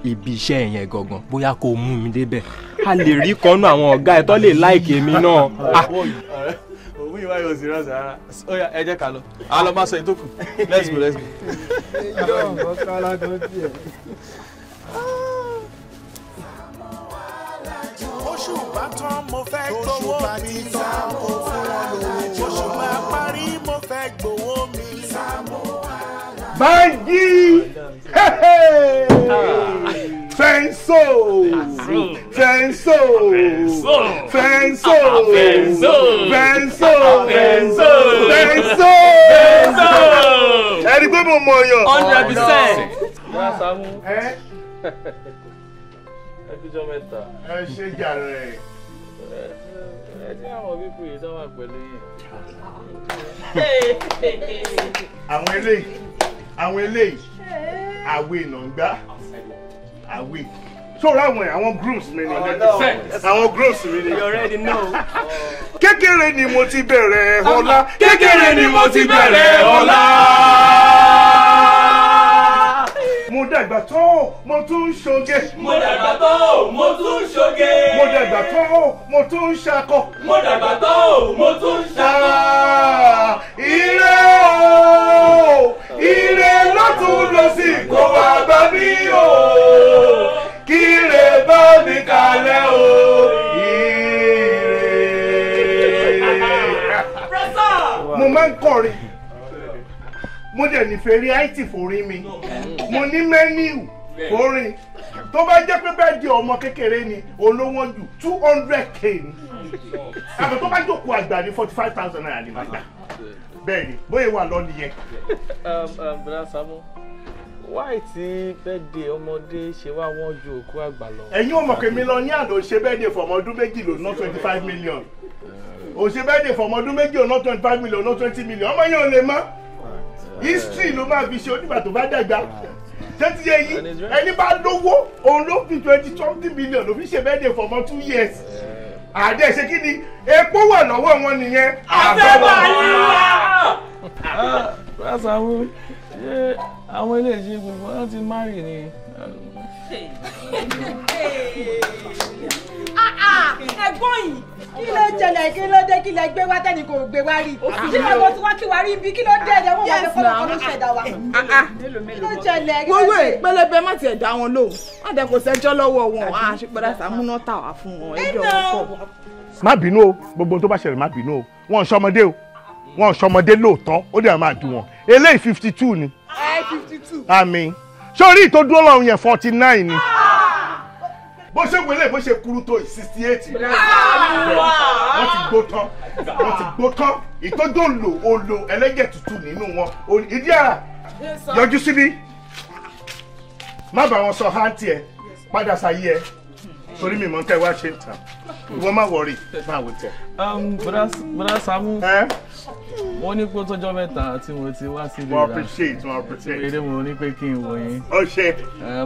ibi iṣẹ́ yẹn gangan bóyá kó mú mi débẹ̀ a lè rí kanú àwọn ọ̀gá ẹ̀ tó lè like èmi náà. òun ìwà yóò sì rán sí ara ó yá ẹ jẹ́ ká lọ a lọ máa sọ èyí tó kù let's go. oṣù bá tán mo fẹ́ gbowó mi SAAMU fún wọn lówó oṣù máa parí mo fẹ́ gbowó mi SAAMU Alàjò. Banji Fenso Fenso Fenso Fenso Fenso ẹni pé mo mọ̀ yàn. 100%. SAAMU ẹjọ́ mẹ́ta. ẹ ṣe jàre. ẹ ti àwọn bíbù yìí dáwà pẹ̀lú yìí. àwọn eléyìí àwé ìnàngbá àwé sọ̀rọ̀ àwọn groups mi ni àwọn groups mi ni. you already know. kékeré ni mo ti bẹ̀rẹ̀ ọlá. kékeré ni mo ti bẹ̀rẹ̀ ọlá. mo dàgbà tó mo tún ń ṣoge. mo dàgbà tó mo tún ń ṣoge. mo dàgbà tó mo tún ń ṣakọ. mo dàgbà tó mo tún ń ṣakọ. ire o ire lọ́tún lósì kó wá bá mi o kíre bá mi kalẹ̀ o ire. mo máa ń kọrin mo dẹ̀ nífẹ̀ẹ́ rí àìtì forin mi mo ní mẹ́níù forin tó bá jẹ́ pé bẹ́ẹ̀ di ọmọ kékeré ni olówó jù 200k ni àbẹ̀ tó bá jókòó àgbà ní 45,000 naira ní màgbà bẹ́ẹ̀ ni bóyá wà lọ nìyẹn. bẹ́ẹ̀ SAAMU wáì tí bẹ́ẹ̀dẹ̀ ọmọdé ṣe wá wọ́n ju òkú àgbà lọ. ẹ̀yin ò mọ̀ pé mílíọ̀nìyà ló ṣe bẹ́ẹ̀dẹ̀ fọmọ ọdún méjì ló ná 25 million ò ṣe bẹ́ẹ̀dẹ̀ fọmọ ọdún méjì ló ná 25 million ná 20 million ọmọ yẹn ò lè mọ́ history ló máa fi ṣe onígbà tó bá dàgbà ṣé ti yẹ yìí ẹni bá lówó òun ló fi 20-something million ló fi ṣe bẹ́ẹ̀dẹ̀ fọmọ 2 years àdé ṣe kí ni epo wà lọ́wọ́ wọn nìyẹn. àtẹ̀wá yìí wá. bẹ́ẹ̀ SAAMU ṣé àwọn ilé ìṣe gbogbo wọn ti márì ni. ẹ̀gbọ́n yìí kí ló jẹlẹ̀ kí ló dé kí lẹ gbé wá tẹ́ni kò gbé wá rí kí ló mọ̀ tí wá kí wá rí ibi kí ló dé ẹ̀dẹ̀ wọ́n wà lọ́kọ́ ló ṣẹ̀dá wa. kí ló jẹlẹ̀ kí ló wọ́wọ́ pẹlẹbẹ má tiẹ̀ dá wọn lóhùn má dẹ̀ kò sẹ́jọ́ lọ́wọ́ wọn àṣepẹ́dá sàmúná tà wá fún wọn ẹjọ́ wọn kọ̀. má bínú o gbogbo tó bá ṣẹlẹ̀ má bínú o wọn ò ṣọmọdé o wọn ò ṣọmọdé lóòótọ́ ó dẹ̀ máa dùn wọn eléyìí 52 ni. 52. àmín sórí ìtọ́jú ọlọ́run yẹn 49 ni bó ṣe wọlé bó ṣe kúrú tó 68 wọ́n ti gbó tán wọ́n ti gbó tán ìtọ́jú olo ẹlẹ́jẹ̀ tútù nínú wọn ìdí àrà yọjú síbí má bá wọn sọ hántì ẹ padà sáyé ẹ torí mi mọ̀ ń tẹ́ wá ṣe ń tàn ìwọ má wọrí má wò tẹ. bọ́dá Sàámú wọ́n ní pé ó tọ́jọ́ mẹ́ta tí mo ti wá sílé mo appreciate mo appreciate. eré mo ní pé kí n wò yín. ó ṣe.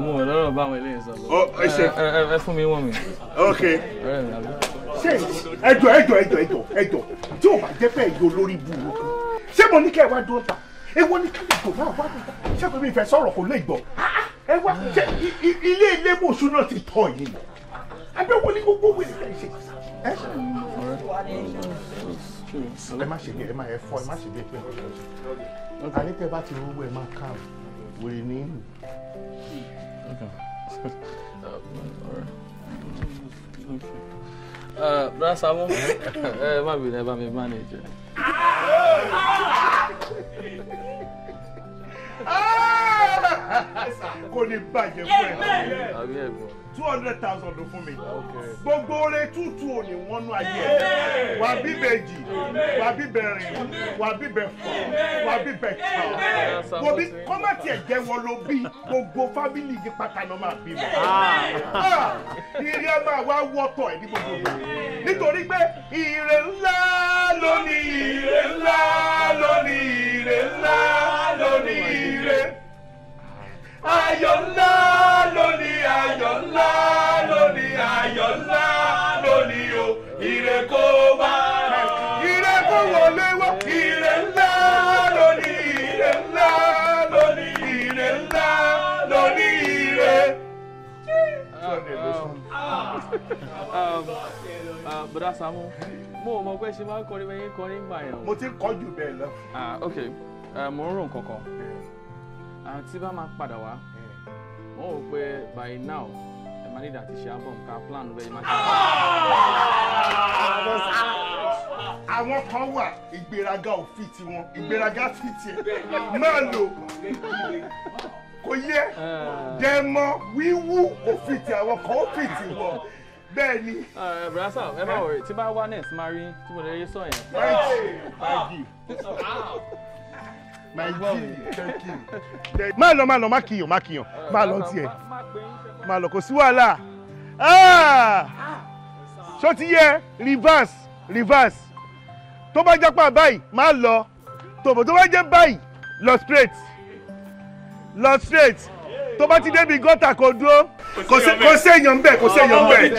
mo ò lọ́rọ̀ báwọn eléyìí sọ. ó ṣe. ẹ fún mi wọ́n mi. ok. ṣé ẹjọ́ tí o bá jẹ́ pé ẹ̀yọ́ lórí burúkú ṣé mo ní kẹ́ ẹ wá dúró ta èwo ní kí lè gbọ́ máa wá dúró ta ṣé kò ní ìfẹ́ sọ̀rọ̀ kò lè gbọ́ ẹ wá ṣe ilé mọ̀ọ́sù náà ti tọ̀ yìí abẹ́wò ní gbogbo wẹ̀ nípa ìṣe ẹ má ṣe bí ẹ má ẹ fọ ẹ má ṣe bí ẹ pé ọ̀sán àní tẹ bá ti rówó ẹ máa ká wèrè ní ìlú. Bọ́dá Sàámú ẹ má bìí ẹ bá mi manage. kò ní bàjẹ́ fún ẹ 200,000 ló fún mi gbogbo oore tútù ò ní wọ́n nú ayé ẹ̀ wà bí bèjì wà bí bẹ̀rìn wà bí bẹ̀fọ̀ wà bí bẹ̀tọ̀ wò bí kọ́mọ̀tì ẹ̀jẹ̀ wọn ló bí gbogbo fámìlì yìí pátá ló máa bí wọn ire máa wá wọ́tọ̀ ẹ̀ ní gbogbo ìgbà nítorí pé ire ńlá lónìí ire ńlá lónìí ire ńlá lónìí ire. Ayọ̀ ńlá lónìí ayọ̀ ńlá lónìí ayọ̀ ńlá lónìí o ire kó bá ire kó wọlé wá ire ńlá lónìí ire ńlá lónìí ire ńlá lónìí ire. Bọ́dá Sàámú mo ò mọ̀ pé ṣe máa ń kọrin bẹ́ẹ̀ kọrin gbà yẹn. mo ti kọ́ jù bẹ́ẹ̀ lọ. ok mo ń rò nǹkan kan tí bá máa padà wá wọ́n wò pé by now ẹ máa nídà ti ṣe album ká plan bẹ́ẹ̀ máa ṣe. àwọn kan wà ìgbéraga ò fi tiwọn ìgbéraga fi tiẹ̀ máa lò kò yẹ dẹ́mọ wíwú ò fi ti àwọn kan ó fi tiwọn bẹ́ẹ̀ ni. brasa ẹ má wọrí tí bá wá next máa rí tí mo lè rí sọ yẹn. má lọ má kìyàn má lọ tiẹ̀ má lọ kò sí wàhálà ṣó ti yẹ reverse tó bá jápá báyìí má lọ tòbò tó bá jẹ́ báyìí lọ straight tó bá ti débi gọ́tà kò dúró kò séèyàn bẹ́ẹ̀ kò séèyàn bẹ́ẹ̀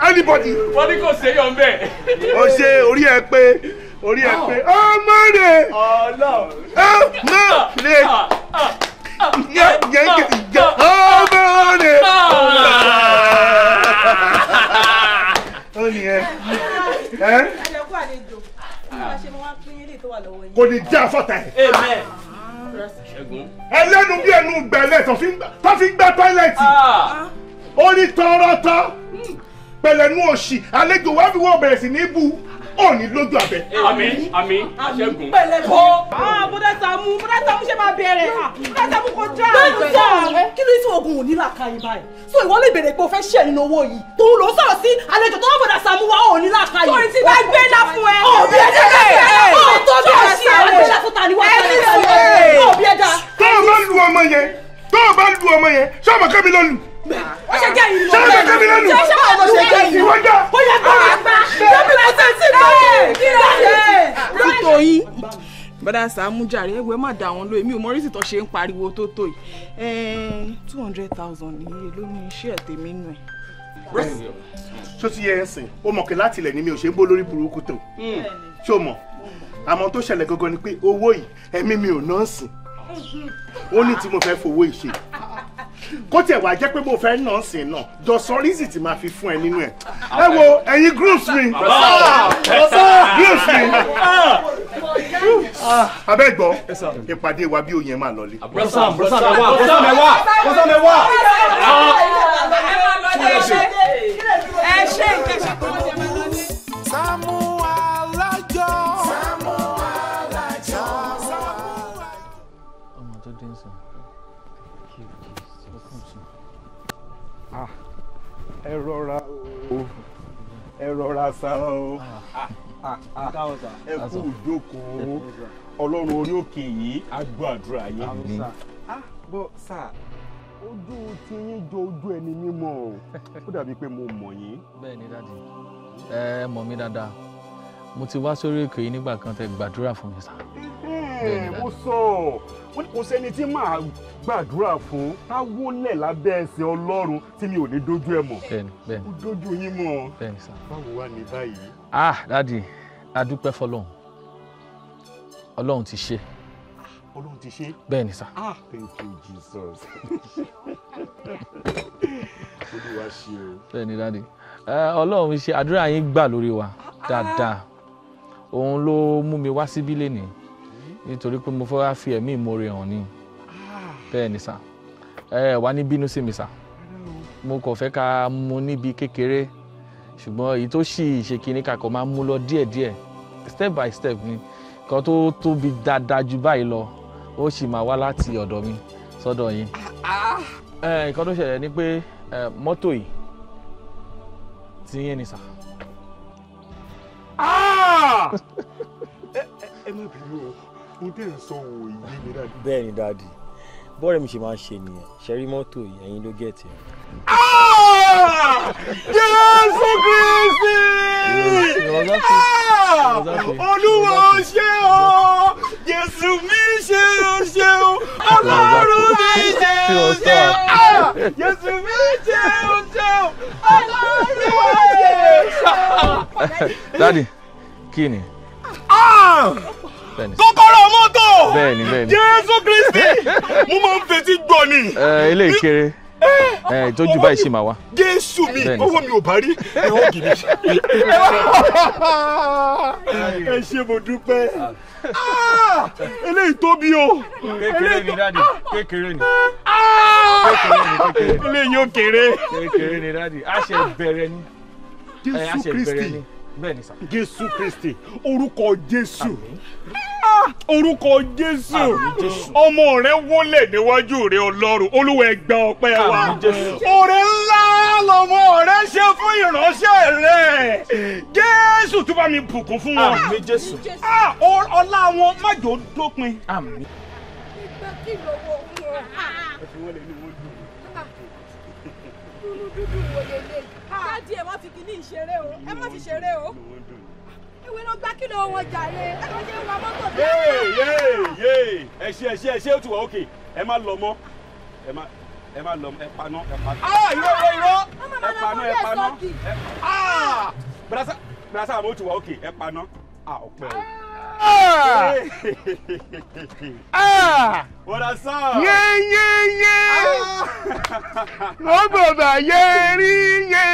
anybody. wọ́n ní kò séèyàn bẹ́ẹ̀. ó ṣe orí ẹ pé ọmọ rẹ ọmọ rẹ yẹ ọmọ rẹ ó ní ẹ kò ní já fọ́tà ẹ̀ ẹlẹ́nu bí ẹnu gbẹ̀lẹ̀ tó fi ń gbá tọ́ílẹ̀tì ó ní tọ́rọ́tọ́ pẹ̀lẹ́nu òṣì àlejò wá fi wọ́n bẹ̀rẹ̀ sí ní bú ó ní lójú abẹ. àmín àṣẹgun. pẹ̀lẹ́ kó. bọ́dá Sàámú ṣe máa bẹ̀rẹ̀ bọ́dá Sàámú kò já. bẹ́ẹ̀ni sọ kí ló ń sọ oògùn òní làkàyè báyìí so ìwọ lè bèrè pé o fẹ́ ṣe nínú owó yìí tòun ló sọ̀rọ̀ sí àlejò tó wọ́n bọ́dá Sàámú wa òní làkàyè. torí tí bá gbé ńlá fún ẹ. òbí ẹja bẹ́ẹ̀ ọ̀ tó bí ẹ sí ẹ àgbẹ̀dá fún ta ni wọ́n fẹ́ òbí ẹja. tó o bá lu ọmọ yẹn ṣé ọmọ kẹ́mi ló lù. ó ṣe jẹ́ ìlú ṣé ọmọ kẹ́mi ló lù. ṣé ọmọ ṣe jẹ́ ìlú. ó yẹ kó máa gbá lóbi kó tẹ̀ sí báyìí kí ló ṣe. títò yín bọ́dá Sàámú jàre ẹgbẹ́ má dà wọ́n lóye mi ò mọ oríṣìí tó ṣe ń pariwo tó tó yìí 200,000 nìyí ló ní iṣẹ́ tèmi nù ẹ̀. ṣó ti yẹ ẹ sìn ó mọ̀ kí láti ilẹ̀ ni mi ò ṣe ń bó lórí burúkú tó ṣó mọ̀ àmọ́ tó ṣẹlẹ̀ gangan ni pé owó yìí ẹ̀mí mi ò ná sìn ó ní tí mo fẹ́ fowó ìṣe kó tiẹ̀ wá jẹ́ pé mo fẹ́ nà sí náà jọ sọ rísì tí máa fi fún ẹ nínú ẹ̀. ẹ wo ẹ̀yin groups mi groups mi abẹ́gbọ́ ìpàdé wa bí oyin máa lọlé. Brosam mẹ́wàá. ẹ ṣe ìkẹsà tó lọ́jọ́ máa lọ ní. SAAMU ALAJO. SAAMU ALAJO. ọmọ tó dé ń sìn ẹ rọra sá o ẹ kú ìjókòó ọlọ́run orí òkè yìí á gbọ́ àdúrà yín. bọ́ sà ojú tí yín jọ ojú ẹni mímọ́ o ó dàbí pé mo mọ̀ yín. bẹ́ẹ̀ ni dáàdi ẹ mọ̀ mí dáadáa mo ti wá sórí èkó yìí nígbà kan tẹ gbàdúrà fún mi sá. mo sọ ọ́ kò sẹ́ni tí màá gbàdúrà fún ká wólẹ̀ lábẹ́ ẹsẹ̀ ọlọ́run tí mi ò ní dojú ẹ mọ̀. bẹ́ẹ̀ni ó dojú yín mọ́. bẹ́ẹ̀ni sá. báwo wá ní báyìí. dáàdi a dúpẹ́ fọlọ́run ọlọ́run ti ṣe. ọlọ́run ti ṣe. bẹ́ẹ̀ni sá. thank you Jesus. olúwa ṣe o. bẹ́ẹ̀ni dáàdi ọlọ́run ṣe àdúrà yín gbà lórí wa dáadáa òun ló mú mi wá síbí lénìí nítorí pé mo fẹ́ wá fi ẹ̀mí ìmoore hàn ni bẹ́ẹ̀ ni sà wá ní bínú sí mi sà mo kàn fẹ́ ká mú níbi kékeré ṣùgbọ́n èyí tó sì ṣe kíní kakọ̀ máa mú lọ díẹ̀díẹ̀ step by step ni kan tó tóbi dáadáa ju báyìí lọ ó sì máa wá láti ọ̀dọ̀ mi sọ́dọ̀ yín nǹkan tó ṣẹlẹ̀ ni pé mọ́tò yìí ti yín ni sà. ẹ má bínú o ohun tẹ́ ẹ̀ sọ wò yé mi dáadé. bẹ́ẹ̀ ni dáàdi bọ́ọ̀rẹ́ mi ṣe máa ń ṣe nìyẹn ṣẹ́rí mọ́tò yìí ẹ̀yin ló gẹ̀ẹ́tì. Jésù Kristi! Olúwa ó ṣe o! Jésù mi ṣe o ṣe o! Ọlọ́run mi ṣe o ṣe o! Jésù mi ṣe o ṣe o! Ọlọ́run mi ṣe o! Daddy, kí ni? Kọ́kọ́rọ́ mọ́tò! Bẹ́ẹ̀ni. Jésù Kristi! Mo máa ń fetí gbọ́ ni. Eléyìí kéré. Ìtọ́jú báyìí ṣì máa wá. Jésù mi, owó mi ò bá rí. Ẹ̀wọ̀n gidi. Ẹ ṣé mo dúpẹ́. Eléyìí tóbi o. Kékeré ni Daddy, kékeré ni. Eléyìí ó kéré. Kékeré ni Daddy, a ṣe bẹ̀rẹ̀ ni. Jésù Kristi. Bẹ́ẹ̀ni sà. Jésù Kristi, orúkọ Jésù. Orúkọ Jésù. Ọmọ rẹ wólẹ̀ níwájú rẹ Ọlọ́run. Olúwa ẹ gbà ọpẹ́ wa. Oore ńlá lọmọ rẹ ṣe fún ìránṣẹ́ rẹ. Jésù tún bá mi bùkún fún wọn. Àmín Jésù. Ọlá wọn má jò dópin. Àmín. Ìgbà kí lọ́wọ́ wọn. Ẹ fi wọ́n lè ní wọ́n dùn. Dúdú wo lélẹ̀? Dádì ẹ má fi kíní ìṣeré o, ẹ má fi ṣeré o. Ìwé ló gbá kí ló wọn jàre, ẹ lọ jẹ́ wa mọ́tò bí. Yéé ẹ ṣe ó ti wà òkè ẹ má lọ mọ́ ẹ má lọ ẹ paná. Irọ́ ẹ paná. Brasa àmọ́ ó ti wà òkè ẹ paná. Ọ̀pẹ o. Wọ́n dà sọ. Yé. Wọ́n bàbá yé rí yé.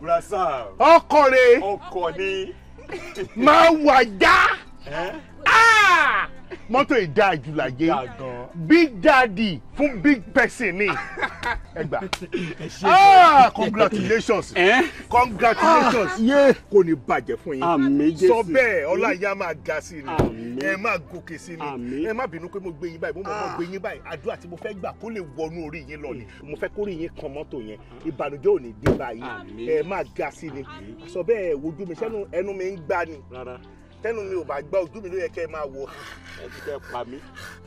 Brasa. Ọkọ rẹ̀. Ọkọ ni. Máa wà já. Mọ́tò ìdá àjùláyé. Big Daddy fún big person ni. Ẹ gbà. Congratulations. Congratulations. Kò ní bàjẹ́ fún yín. Àmín Jésù. Sọ bẹ́ẹ̀ ọláyà máa ga sí ni. Ẹ máa gòkè sí ni. Ẹ má bínú pé mo gbé yín báyìí. Mo mọ̀ gbé yín báyìí. Àdúrà tí mo fẹ́ gbà kó lè wọnú orí yín lọ ni. Mo fẹ́ kórè yín kan mọ́tò yẹn. Ìbànújẹ́ ò ní dé báyìí. Ẹ máa ga sí ni. Sọ bẹ́ẹ̀ wojú mi sẹ́nu ẹnu mi ń gbá ni. Tẹ́nu mi ò bá gbá ojú mi ló yẹ kẹ́ ẹ máa wo. Ẹ ti kẹ́ pa mí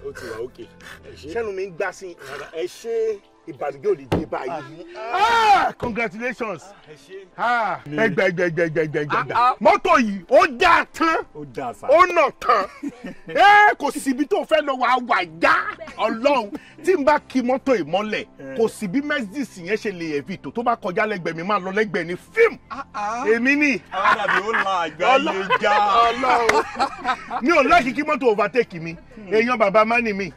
ó ti wà òkè. Sẹ́nu mi ń gbá sí. Ẹ ṣe ìbànújẹ́ ò ní dé báyìí. Congratulations. Ẹgbẹ̀gbẹ̀gbẹ̀gbẹ̀gbẹ̀. Mọ́tò yìí ó dáa tán. Ó dáa sá. Ó nà tán. Kò síbi tó fẹ́ lọ wà já. Ọlọ́run tí n bá kí mọ́tò ìmọ́lẹ̀ kò sí bí Mercedes yẹn ṣe lè ẹ̀fì tó bá kọjá lẹ́gbẹ̀ẹ́ mi máa lọ lẹ́gbẹ̀ẹ́ ní fíìmù èmi ni àdàbí ó la àgbáyé já Ọlọ́run mi ò láti kí mọ́tò overtake mi èèyàn bàbá má ni mi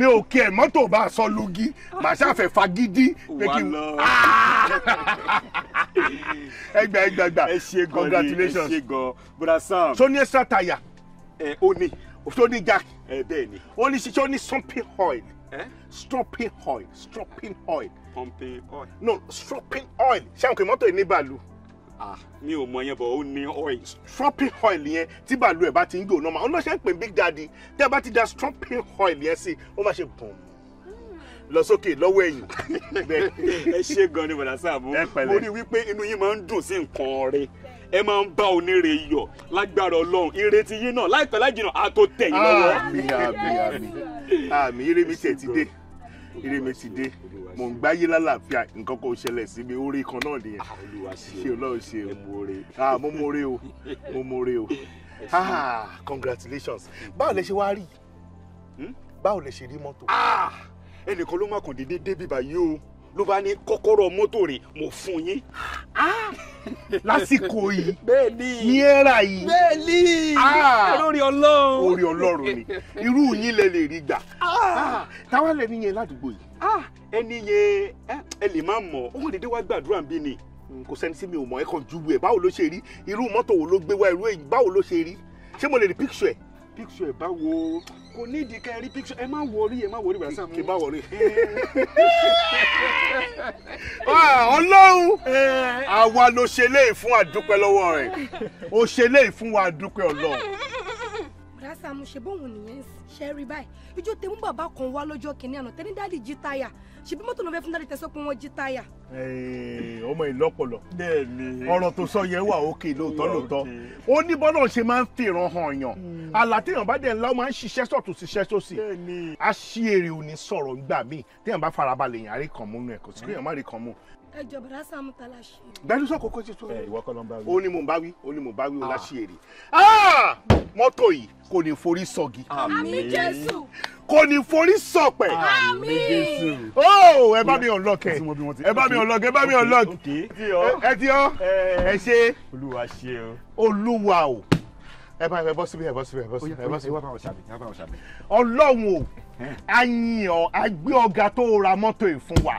ò kí ẹ̀ mọ́tò bá sọ lugi màá ṣàfẹ́ fagídí pé kí n ẹgbà ẹ ṣe gan congratulations ẹ ṣe gan brother Sam. so ní extra tire ó ní so ní jack bẹ́ẹ̀ ni ó ní ṣiṣẹ́ ó ní stopping oil stopping oil pumping oil no stopping oil ṣé àwọn kò mọ́tò yìí ní bàálù mi ò mọ yẹn bọ̀ ó ní oil. stopping oil yẹn tí bàálù ẹ̀ bá ti ń jò normal ọlọ́ṣẹ́ ń pè big daddy tẹ́ ẹ bá ti da stopping oil yẹn sí ó máa ṣe bùn lọ sókè lọ́wọ́ ẹ̀yìn. ẹ ṣe gan ni bọ̀dá Sam mo rí wípé inú yín máa ń dùn sí nǹkan rẹ ẹ máa ń bá onírè yọ̀ lágbára Ọlọ́run ìrètí yín náà láìpẹ́ láì jìnnà á tó tẹ̀ yín lọ́wọ́. àmì ire mi tiẹ̀ ti dé ire mi ti dé mò ń gbáyé lálàáfíà nǹkan kan ò ṣẹlẹ̀ sí mi orí kan náà nìyẹn ṣe Ọlọ́run ṣe mo mọ̀ọ́rẹ́ o congratulations báwo lẹ ṣe wá rí báwo lẹ ṣe rí mọ́tò. ẹnìkan ló má kàn déédéé débi báyìí o ló bá ní kọ́kọ́rọ́ mọ́tò rẹ̀ mo fún yín. lásìkò yìí bẹ́ẹ̀ni ní ẹ̀rà yìí bẹ́ẹ̀ni lórí Ọlọ́run orí Ọlọ́run ni irú yín lẹ lè rí gbà táwa lẹ níyẹn ládùúgbò yìí. ẹni yẹn ẹ lè má mọ̀ ó wọ́n dédé wá gbàdúrà bí ni. kò sẹ́ni sí mi ò mọ̀ ẹ́ kan júwe ẹ̀ báwo ló ṣe rí irú mọ́tò wo ló gbé wá irú èyí báwo ló ṣe rí ṣé mo lè rí picture ẹ̀. picture ẹ̀ báwo kò ní ìdí ká ẹ rí picture ẹ má wọrí bàbá Sam. kì í bá wọrí. Ọlọ́run àwa ló ṣe léyìí fún àdúpẹ́ lọ́wọ́ rẹ̀ ó ṣe léyìí fún wa àdúpẹ́ Ọlọ́run. bọ̀dá Sam ṣe bóun nìyẹn ṣe rí báyìí ijó tèmú bàbá kan wá lọ́jọ́ kìnínní àná tẹ́ni dáàdì jí táyà ṣe bí mọ́tò náà fẹ́ fún dáàdì tẹ́sọ́ pé wọ́n jí táyà. ọmọ ìlọ́pọ̀lọ́ ọ̀rọ̀ tó sọ yẹn wà òkè lóòótọ́ ó ní bọ́lá ṣe máa ń fìràn hàn yàn àlà téèyàn bá dẹ̀ ńlá ó máa ń ṣiṣẹ́ sọ̀tún ṣiṣẹ́ sósì aṣíèrè ò ní sọ̀rọ̀ nígbà míì téèyàn bá farabalẹ̀ yàn á rí kan mú nù ẹ̀ kò sí kéèyàn má rí kan mú. ẹ jọ bọ̀dá Sam ta la ṣe. bẹ́ẹ̀ni sọ kókó ti tó. ìwọ kọ́ ló ń bá wí. ó ní mò ń bá wí ó láṣìírè. mọ́tò yìí kò ní forí sọ̀gì. àmín Jésù. kò ní forí sọ̀pẹ̀. àmín Jésù. ó ẹ bá mi unlock ẹ bá mi unlock ẹ ti ọ ẹ ṣe. Olúwa ṣe o. Olúwa o ẹ bọ́ síbí Ọlọ́run o ayin ọ agbé ọ̀gá tó ra mọ́tò yìí fún wa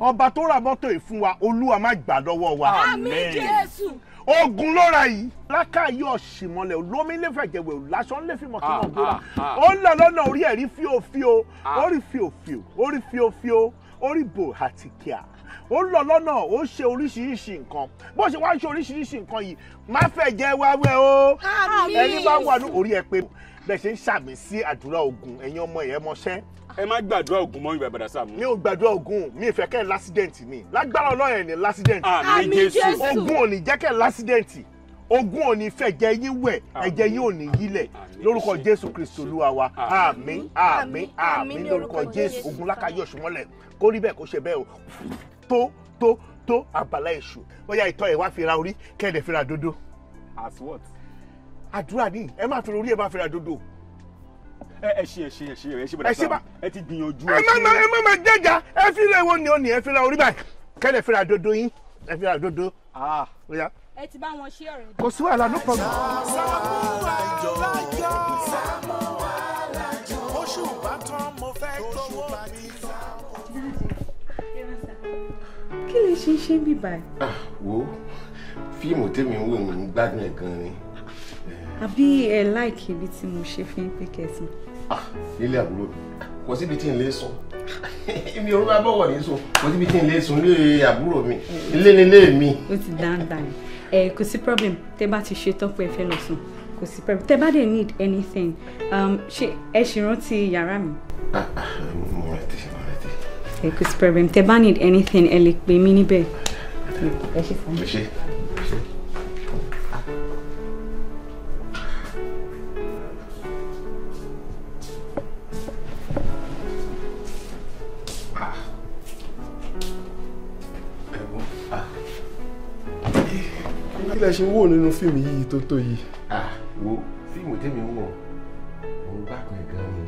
ọba tó ra mọ́tò yìí fún wa Olúwa má gbà lọ́wọ́ wa. àmín Jésù. ogun ló ra yìí lákàyè ọ̀sìnmọ́lẹ̀ olómi lẹ́fẹ̀jẹ̀wẹ̀ lásán lẹ́fìmọ̀ kí wọ́n gbéra ó ń lọ lọ́nà orí ẹ̀rí fíofío orí fíofío orí fíofío orí bò àtìkíà ó lọ lọ́nà ó ṣe oríṣiríṣi nǹkan bó ṣe wá ṣe oríṣiríṣi nǹkan yìí má fẹ́ jẹ́ wáwẹ́ o ẹni bá wà ní orí ẹ pé bẹ́ẹ̀ ṣe ń ṣàmì sí àdúrà ogun ẹ̀yin ọmọ ẹ̀ mọṣẹ́. ẹ má gbàdúrà ogun mọ́ ìbá bàdà Sam. mi ò gbàdúrà ogun mi ì fẹ́ kẹ́ ẹ̀ lásídẹ̀ǹtì ni lágbára Ọlọ́run ní lásídẹ̀ǹtì. àmín Jésù. ogun ò ní jẹ́ kẹ́ ẹ̀ lásídẹ̀ǹtì ogun ò ní fẹ́ jẹ́ yín wẹ̀ ẹ̀jẹ̀ yín ò ní yílẹ̀ lórúkọ Jésù Kristi Olúwa wa àmín àmín àmín lórúkọ Jésù ogun lákàyè ọ̀ṣunmọ́lẹ̀ kó rí bẹ́ẹ̀ kó ṣe bẹ́ẹ̀ o tó àbàlá èṣù bóyá ìtọ́ ẹ̀ wá fi ra orí kẹ́ẹ̀dẹ̀ fi ra dodo. as what. àdúrà ní ẹ máa fi orí ẹ máa fi ra dodo. ẹ ṣe bọ̀dá Sam ẹ ti gbìyànjú. ẹ má máa jẹjà ẹ fi ra ewo ni ó ní ẹ fi ra orí báyìí kẹ́ẹ̀dẹ̀ fi ra dodo yín ẹ fi ra dodo. ẹ ti bá wọn ṣe ọ̀rẹ́. kò sí wàhálà no problem. SAAMU ALAJO oṣù bàtàn mo fẹ́ gbowó mi. kí lè ṣe bí báyìí. wo fíìmù tèmi ń wò ń gbádùn ẹ̀ gan ni. àbí ẹ láìkí ibi tí mo ṣe fi ń pè kẹsàn. nílé àbúrò mi kò síbi tí n lè sùn ibi òun bá bọ̀wọ̀ ní sùn kò síbi tí n lè sùn nílé àbúrò mi ilé nílé mi. ó ti dáadáa ẹ kò sí problem tẹ bá ti ṣe tán pé ẹ fẹ́ lọ sùn kò sí problem tẹ bá dé need anything ṣé ẹ ṣì rántí yàrá mi. mo rántí. ẹ kò sí problem tẹ bá need anything ẹ lè pè mí níbẹ̀ ẹ ṣe fún mi. kí lẹ ṣe wò nínú fíìmù yìí tó yìí. wo fíìmù tèmi ń wò òun gbàgbọ́ ẹ̀ gan ni.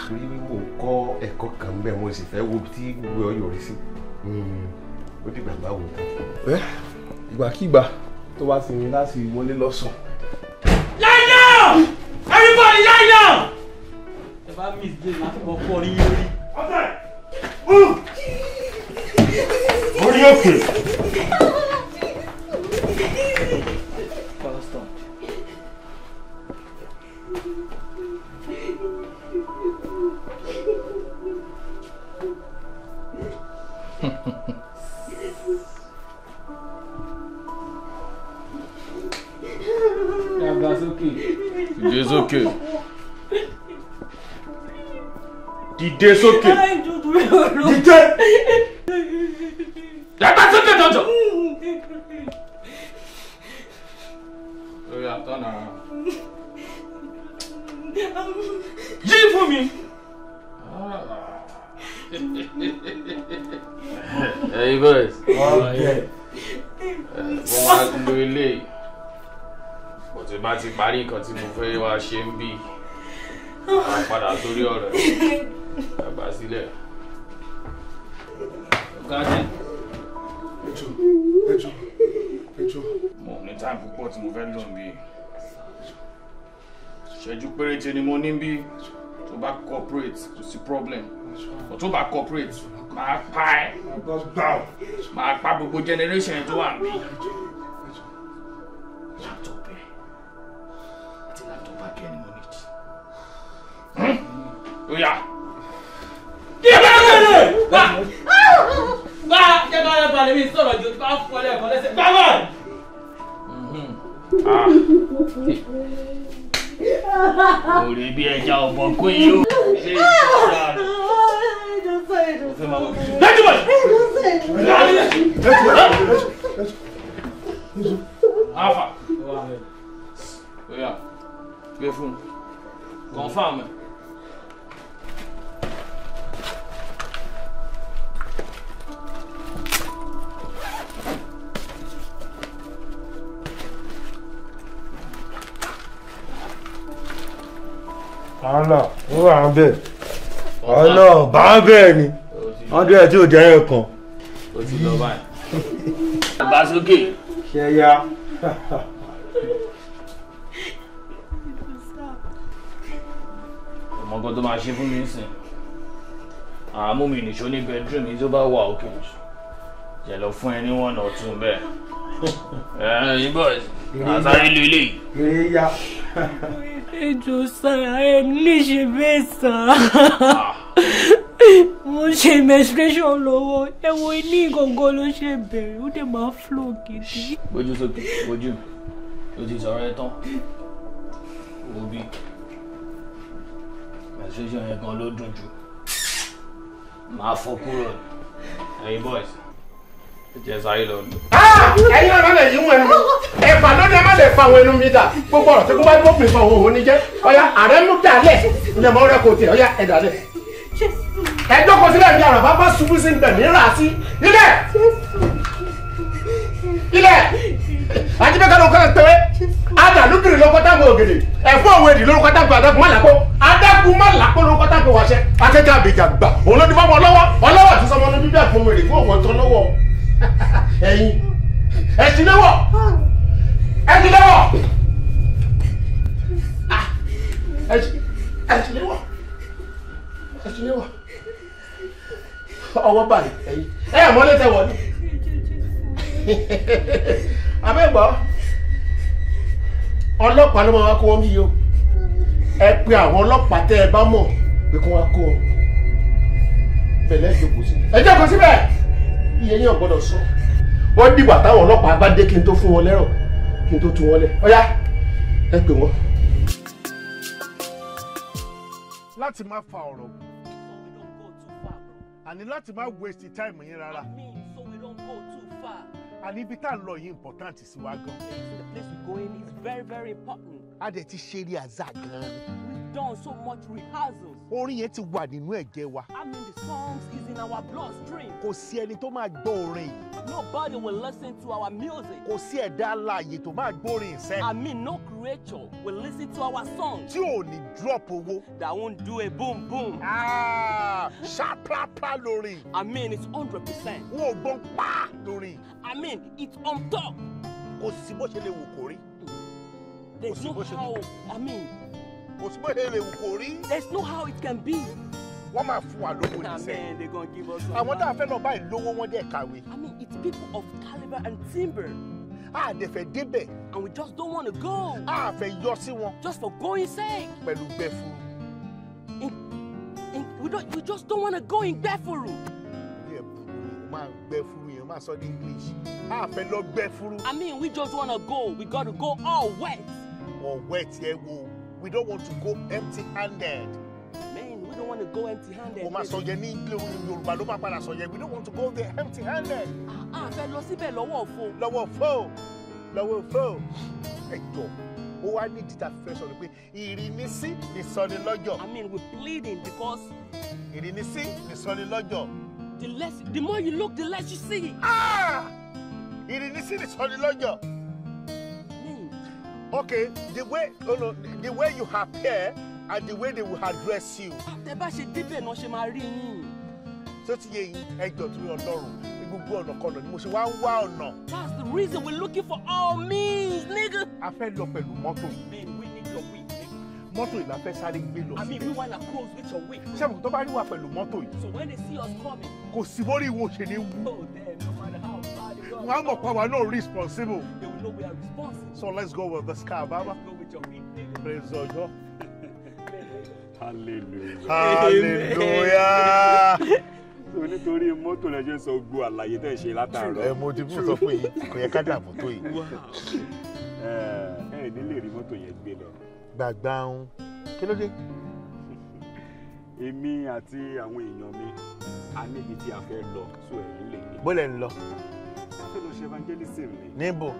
torí mo kọ́ ẹ̀kọ́ kan bẹ́ẹ̀ mo sì fẹ́ wo tí gbogbo ọ yọrí sí ó dìgbà bá wò tán. Ìgbàkígbà tó bá ti ní láti wọlé lọ́sàn. Lie down! Everybody lie down! Ẹ bá miss day láti bọ́ fọ́ orí lórí. Orí òkè. Dìde sókè. Dìde sókè. Dìde. Dàgbà sókè jọjọ. Oya turn around. Yí fún mi. Hey boys. Wọ́n máa lo eléyìí. Bó ti bá ti parí nǹkan tí mo fẹ́ wá ṣe ń bí. Máa padà sórí ọ̀rọ̀ ẹ̀. Bàbá sílẹ̀. Gáàdì. Ẹjọ́. Mo ní time púpọ̀ tí mo fẹ́ lò ń bí. Ìṣẹ́jú péréte ni mo ní bí. Tó bá cooperate, kò sí problem. But tó bá cooperate, máa pa ẹ́. Máa pa gbogbo generation tó wà níbí. Laptop ẹ̀. Àti laptop akẹ́ ni mo ní. Oya. Bá jẹ́ ká lè balẹ̀ mi sọ̀rọ̀ jù bá fún ẹlẹ́kọ̀ọ́ lẹ́sẹ̀. Bá wà. Orí bí ẹja ọ̀bọ̀ kó yí o. Ṣé ìṣọ́ra rẹ̀? Alpha. Oya. Gbé fún. Confirm. Ọ̀nà ó wà ń bẹ̀. Ọ̀nà bá ń bẹ̀ ni. Wọ́n dúró tí ò jẹ́ yẹn kan. Ó ti lọ báyìí. Bá sókè. Ṣé ya? Ọmọ kan tó máa ṣe fún mi ń sìn. Àmú mi nìṣó ní bedroom yìí tó bá wà òkè. Jẹ̀ lọ fún ẹ ní one or two bẹ́ẹ̀. Ẹ̀yin boys, àsáré lu ilé yìí. Ṣé ya? Ẹjọ́ sára ẹ ní ṣe bẹ́ẹ̀ sá. Mo ṣe menstruation lọ́wọ́. Ẹ wo ní gangan ló ṣe bẹ̀rẹ̀. Ó dẹ̀ máa flow gidi. Gbójú sókè, gbójú. O ti sọ̀rọ̀ ẹ tán. Wo bí. Menstruation yẹn gan ló dùn jù. Máa fọ́ kúrò. Ẹ̀yin boys, ẹ jẹ́ sáré lọ lò. Ẹ̀yin náà má lè yí wọn ẹnu. Ẹ̀fà lóde má lè fa àwọn ẹnu mi dà. Gbogbo ọ̀rọ̀ tí kò bá gbófin fún àwọn òun ní jẹ́. Ọya ààrẹ mú dàlẹ̀. Ilẹ̀ mọ́ rẹ̀ kò tẹ̀. Ọya ẹ̀ dàlẹ̀. Ẹ jókòó sílẹ̀ ní àrà bá ṣubú sí ibẹ̀ ní rà sí. Ilẹ̀. Ilẹ̀. Àjíbẹ́ká ló kọ́ pé Adàlúbìrì ló kọ́tà gbọ́ ògèdè. Ẹ̀fọ́ òwe èdè lórúkọ tágbà Adágún má làkó. Adágún má làkó lórúkọ tágbà wàṣẹ. Akẹ́kẹ́ àbèjà gbà. Òun ló di fọ́mọ lọ́wọ́. Ọlọ́wọ́ ti sọmọ ní bíbí àfọmọ èrè fún ọ̀wọ́ tán lọ́wọ́. Ẹ̀yin. Ẹ̀sìn lẹ́wọ̀. Ẹ̀sìn lẹ́wọ̀. Ẹ̀sìn lẹ́wọ̀. Ẹ̀sìn lẹ́wọ̀. Ọwọ́ báyìí ẹ̀yin. Ẹ̀ mọ́lé tẹ wọ̀ ni. Abẹ́gbọ́. Ọlọ́pàá ló máa wá kó wọn bí yìí o. Ẹ pe àwọn ọlọ́pàá tẹ́ ẹ bá mọ̀ pé kó wá kó wọn. Bẹ̀lẹ́ ìjókòó sí. Ẹ jókòó síbẹ̀. Iye yín ò gbọ́dọ̀ sọ. Wọ́n dìgbà táwọn ọlọ́pàá bá dé kí n tó fún wọn lẹ́rọ̀ kí n tó tú wọn lẹ̀. Ọ̀yá ẹ pè wọ́n. Láti má fa ọ̀rọ̀ àní láti má waste time yín rárá. Àní ibi tá à ń lọ yìí important sí wa gan. The place we going is very, very important. A dẹ̀ ti ṣe eré àzá gan-an. done so much rehearsals. Orin yẹn ti wà nínú ẹ̀jẹ̀ wa. I mean, the songs is in our bloodstream. Kò sí ẹni tó máa gbọ́ orin yìí. Nobody will listen to our music. Kò sí ẹ̀dá alààyè tó máa gbórin ìṣe. I mean, no creature will listen to our songs. Tí ò ní drop owó. That won't do a boom boom. Ṣáprápá lórí. I mean, it's 100%. Wọ́n ò gbọ́n pa lórí. I mean, it's on top. Kò sí bó ṣe lè wù kó rí. There's no how, I mean. Kò sí bó ṣe lè wù kó rí. There's no how it can be. Wọ́n máa fún wa lówó ní sẹ́yìn. Man, they're gonna give us some àwọn tá a fẹ́ lọ báyìí lówó wọn dẹ̀ kàwé. I mean, it's people of caliber and timber. A dẹ̀ fẹ́ débẹ̀. And we just don't want to go. A fẹ́ yọ sí wọn. Just for going sake. Pẹ̀lú gbẹ̀furu. We just don't want to go in gbẹ̀furu. Bí ẹ burú yẹn, o máa gbẹ̀furu yẹn, o máa sọ ní English. A fẹ́ lọ gbẹ̀furu. I mean, we just want to go. We got to go all wet. All wet yẹn wo. We don't want to go empty-handed. Man, we don't want to go empty-handed. O máa sọ yẹn ní Yorùbá ló máa padà sọ yẹn. We don't want to go there empty-handed. Fẹ́ lọ síbẹ̀ lọ́wọ́ òfo. Lọ́wọ́ òfo. Lọ́wọ́ òfo. Ẹ jọ. Ó wá ní ìdí tá a fẹ́ sọ pé ìrìnnìsí ìsọnilọ́jọ̀. I mean, we're pleading because ìrìnnìsí ìsọnilọ́jọ̀. The more you look, the less you see. Ìrìnnìsí ìsọnilọ́jọ̀. Okay, the way you appear and the way they will address you. Tẹ́ bá ṣe débẹ̀ náà ṣe máa rí yín. Tó ti yé yín ẹjọ́ tó yọ lọ́rùn ní gbogbo ọ̀nà kan náà ni mo ṣe wá ń wá ọ̀nà. That's the reason we're looking for all means, nigga. A fẹ́ lọ pẹ̀lú mọ́tò. Man, we need your wig, nigga. Mọ́tò yìí la fẹ́ sáré gbé lọ. I mean, we wanna close with your wig. Ṣé mo tó bá rí wa pẹ̀lú mọ́tò yìí? So when they see us coming. Kò sí bórí ìwọ ṣe ní wú. Oh, damn, no matter how bad it goes. Wọ́n á mọ̀ pé àwa náà responsible. They will know we are responsible. So let's go with this car, Baba. Let's go with your wig, nigga. Praise God. Hallelujah. Hallelujah. So nítorí mọ́tò lẹ ṣe ń sọ gbogbo àlàyé tẹ́ ṣe látàárọ̀. Mo ti mú sọ fún yín kò yẹ ká dààmú tó yìí. Ẹ nílé rí mọ́tò yẹn gbé lọ. Gbàgbà ń kí ló dé? Èmi àti àwọn èèyàn mi a níbi tí a fẹ́ lọ so ẹ̀yìn lè gbé. Bólẹ̀ ń lọ. A fẹ́ lọ ṣe evangelism ni. Níbo?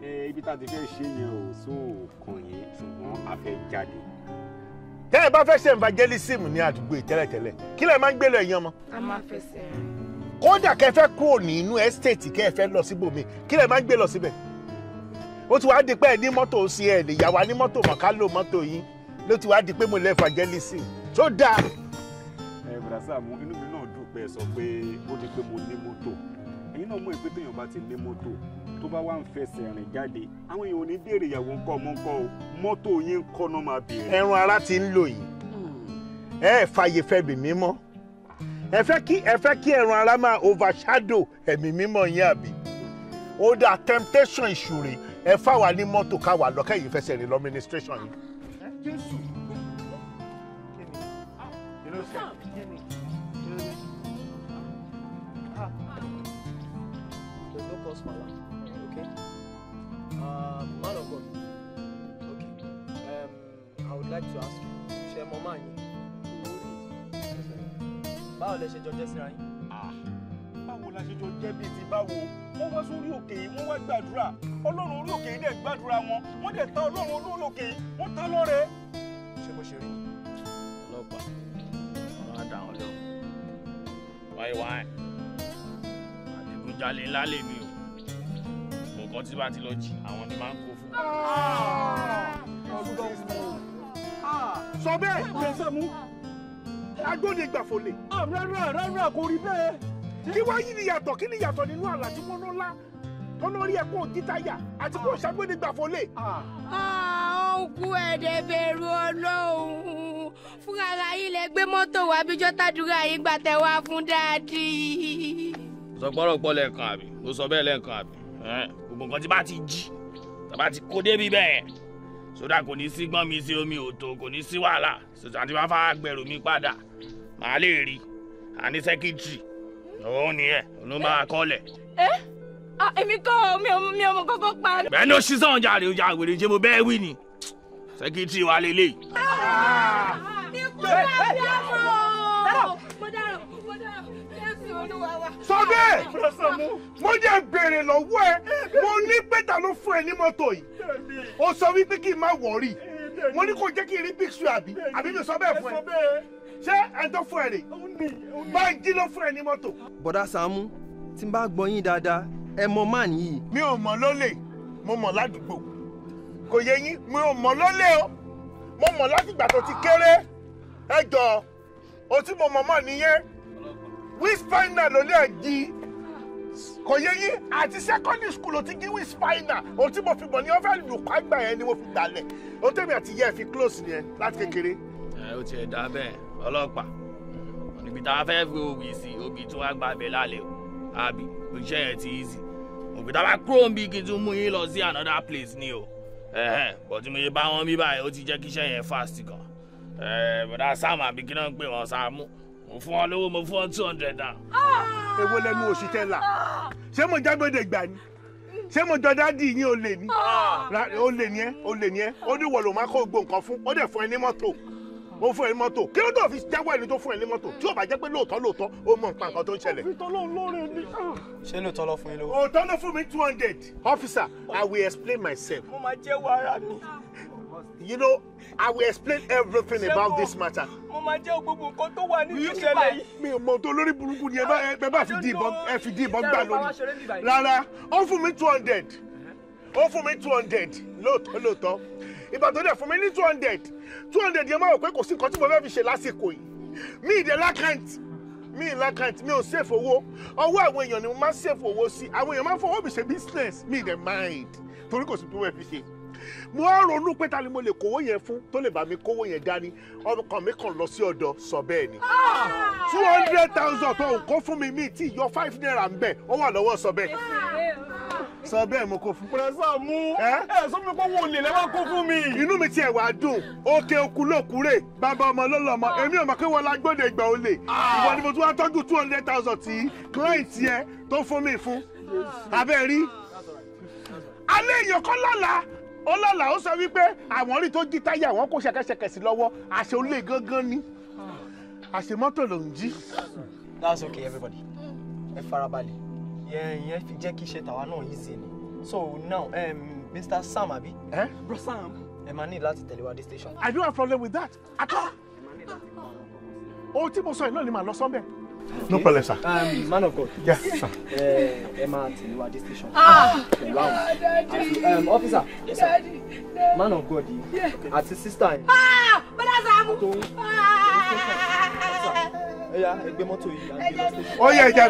Ibi tá a ti fẹ́ ṣe yẹn ò so kàn yín ṣùgbọ́n a fẹ́ jáde. Tẹ́ ẹ bá fẹ́ ṣe evangelism ní àdúgbò tẹ́lẹ̀tẹ́lẹ̀ kí lẹ máa ń gbé lọ ẹ̀yin ọmọ. A máa fẹsẹ̀ rìn. Kódà kẹ́ fẹ́ kúrò nínú estate kẹ́ fẹ́ lọ síbòmí kí lẹ máa ń gbé lọ síbẹ̀. Ó ti wá di pé ẹ ní mọ́tò sí ẹ lè yà wá ní mọ́tò mọ̀ ká lò mọ́tò yín ló ti wá di pé mo lè evangelism tó dáa. Bùrọ̀dá Sàámú inú mi náà dùn pé ẹ sọ pé ó di pé mo ní mọ́tò. Ẹ̀yin náà mọ̀ pé téèyàn bá ti ní mọ́tò tó bá wá ń fẹsẹ̀ rìn jáde àwọn èèyàn ò ní béèrè ìyàwó ńkọ́ ọmọ ńkọ́ o mọ́tò yín ńkọ́ náà máa béèrè. Ẹran ara ti ń lò yìí ẹ fàyè fẹ́ bì mímọ́ ẹ fẹ́ kí ẹran ara máa overshadow ẹ̀mí mímọ́ yín àbí ó dá temptation ìṣúre ẹ fáwa ní mọ́tò káwa lọ kẹ́yìn fẹsẹ̀ rìn lọ administration yìí. Jésù kí ló ṣe? There's no cause for alarm. Okay. Man of God. Okay. I would like to ask you. Ṣé mo máa yín? Báwo lẹ ṣe jọ jẹ́ síra yín? Báwo la ṣe jọ jẹ́ bíi ti báwo? Wọ́n wá sórí òkè yìí, wọ́n wá gbàdúrà. Ọlọ́run orí òkè yìí dẹ̀ gbàdúrà wọn. Wọ́n dẹ̀ ta Ọlọ́run orí òkè yìí, wọ́n ta lọ́rẹ. Ṣé bó ṣe rí? Ọlọ́pàá, ọ̀rọ̀ á dá wọn lọ. Wáyé. Àdìgúnjalè ńlá lèmi o. Nǹkan tí bá ti lọ jí, àwọn ni máa ń kó fún. Sọ bẹ́ẹ̀ pẹ̀sẹ̀ mú. Agbóni gbàfọ̀lẹ̀. Rárá kò rí bẹ́ẹ̀. Kí wá yí ni yàtọ̀ kí ni yàtọ̀ nínú àlá tí wọ́n ńlá wọ́n náà rí ẹ̀kọ́ jítáyà àti kó ṣàgbóni gbàfọ̀lẹ̀. Òkú ẹ̀dẹ̀ bẹ̀rù Ọlọ́run fúnra ara yín lẹ gbé mọ́tò wá bíjọ́ tàdúrà yín gbà tẹ wá fún dáàdì. Sọ gbọ́dọ̀ pọ̀ lẹ́ẹ̀kan àbí? Mo sọ bẹ́ẹ̀ lẹ́ẹ̀kan àbí? Gbogbo nǹkan tí bá ti jí, tí bá ti kó débi bẹ́ẹ̀ sódà kò ní sí gbọ́n mi sí omi òtò kò ní sí wàhálà sódà tí wọ́n fà gbẹ̀rù mi padà màá lè rí àní sẹ́kítírì òun ni ẹ̀ ló máa kọ́lẹ̀. Èmi kọ́ mi ò mọ kọ́kọ́ pa. Bẹ́ẹ̀ ni ó ṣí sọ̀hún jáde ó já wèrè ṣé mo bẹ́ẹ̀ wí ni sẹ́kítírì wa lélẹ̀. Ikú bá bí ọmọ. Mo dárò Jésù Olúwa wa. Sobe mo jẹ́ béèrè lọ́wọ́ ẹ mo ní pẹ́tà ló fún ẹ ní mọ́tò yìí ó sọ wípé kí n má wọ̀rí mo ní kò jẹ́ kí n rí picture àbí mi sọ bẹ́ẹ̀ fún ẹ ṣé ẹ tó fún ẹ rè Bánjí ló fún ẹ ní mọ́tò. bọ̀dá Sàámú tí n bá gbọ́ yín dáadáa ẹ mọ man yìí. mi ò mọ̀ lólè mo mọ̀ ládùúgbò kò yẹ yín mi ò mọ̀ lólè o mo mọ̀ láti ìgbà tó ti kéré ẹ jọ o tí mo mọ̀ mọ̀ nìyẹn wíṣpáínà ló lè jí kò yẹ yín àti secondary school o ti jí wíṣpáínà o tí mo fi mọ̀ ní ọ́fẹ́ lùkọ́ àgbà yẹn ni mo fi dalẹ̀ o tẹ̀mí àti yẹ́ ẹ fi close nìyẹn láti kékeré. ó ti ẹ̀ dá bẹ́ẹ̀ ọlọ́pàá níbi tá a fẹ́ fi òbí sí òbí tí wọ́n gbà bẹ́ẹ̀ lálẹ́ o àbí iṣẹ́ yẹn ti easy òbí tá a bá kúrò ń bí kí n tún mú yín lọ sí another place ni o bọ̀ tí mo yẹ bá wọn bí báyìí ó ti jẹ́ kí iṣẹ́ yẹn fast gan bọ̀dá Sáàmù àbí kí náà ń pè wọ́n Sàámú mo fún ọ lówó mo fún ọ 200 náà. èwo lẹnu oṣù tẹ́lá ṣé mo jágbéde gbà ni ṣé mo jọ dádì yín o lè ní o lè ní ẹ ó ní wọ̀ ló máa kó gbó nǹkan fún ó dẹ̀ fún ẹ ní mọ́tò ó fún ẹ ní mọ́tò kí ló tó fi jáwọ́ ẹni tó fún ẹ ní mọ́tò tí ó bá jẹ́ pé lóòótọ́ ó mọ nǹkan tó ń ṣẹlẹ̀. ṣé lóòótọ́ ló fún yín lówó. òótọ́ ló fún mi 200. Officer, I will explain myself. mo máa jẹ́wọ́ ara mi. You know, I will explain everything about this matter. mo máa jẹ́ gbogbo nǹkan tó wà nínú ìṣẹ̀lẹ̀ yìí. mi ò mọ tó lórí burúkú ni ẹ bá fi di ìbọn gbà lórí. rárá ó fún mi 200 ó fún mi 200 lóòótọ́ ìgbà tó dẹ̀ fún mi ní 200 yẹn máa rò pé kò sí nǹkan tí mo fẹ́ fi ṣe lásìkò yìí mi ì dé lákàntì mi ò sèfò owó ọwọ́ àwọn èèyàn ni mo máa ń sèfò owó sí àwọn èèyàn máa ń fọwọ́ mi ṣe business mi ì dé mind torí kò sí tó wẹ́ fi ṣe mo á ronú pé ta ni mo lè kówó yẹn fún tó lè bá mi kówó yẹn dání ọkàn mi kàn lọ sí ọ̀dọ̀ Sobe ni 200,000 tó ń kó fún mi tí yọ 5 naira ń bẹ̀ ó wà lọ́wọ́ Sobe mo kó fún. pẹ̀lẹ́sà mú sọ mi pé wọn ò lè lẹ́wọ́ kó fún mi. inú mi tiẹ̀ wá dùn òkè òkú lókùrè bàbá ọmọ lọ́lọ́mọ èmi ò mọ̀ pé wọ́n la gbọ́dọ̀ ìgbà olè ìwọ ni mo tún wá tọ́jú 200,000 tí client yẹn tó fún mi fún abẹ́ rí. alẹ́ èèyàn kan lọ́la ó sọ wípé àwọn rí tó jí táyà àwọn kó ṣẹ̀kẹ̀ṣẹ̀kẹ̀ sí lọ́wọ́ àṣẹ olè gangan ni àṣẹ mọ́tò ló ń jí. That's okay everybody ẹ farabalẹ̀ yẹn fi jẹ́ kí iṣẹ́ tàwa náà easy ni so now Mr. Sam abi. Bro Sam. ẹ máa ní láti tẹ̀lé wa dé station. I don't have problem with that at all. ohun tí mo sọ yìí náà ni màá lọ sọ́bẹ̀. No problem, sir. Man of God. Yes, sir. Emma tẹ̀lé wa dé station. Pẹ̀lú àwọn. Officer. Yes, sir. Man of God yìí. Àti sister yẹn. Bọ́lá Sàámú. Ẹ̀yà ẹgbẹ́ mọ́tò yìí. Ó yẹ ẹja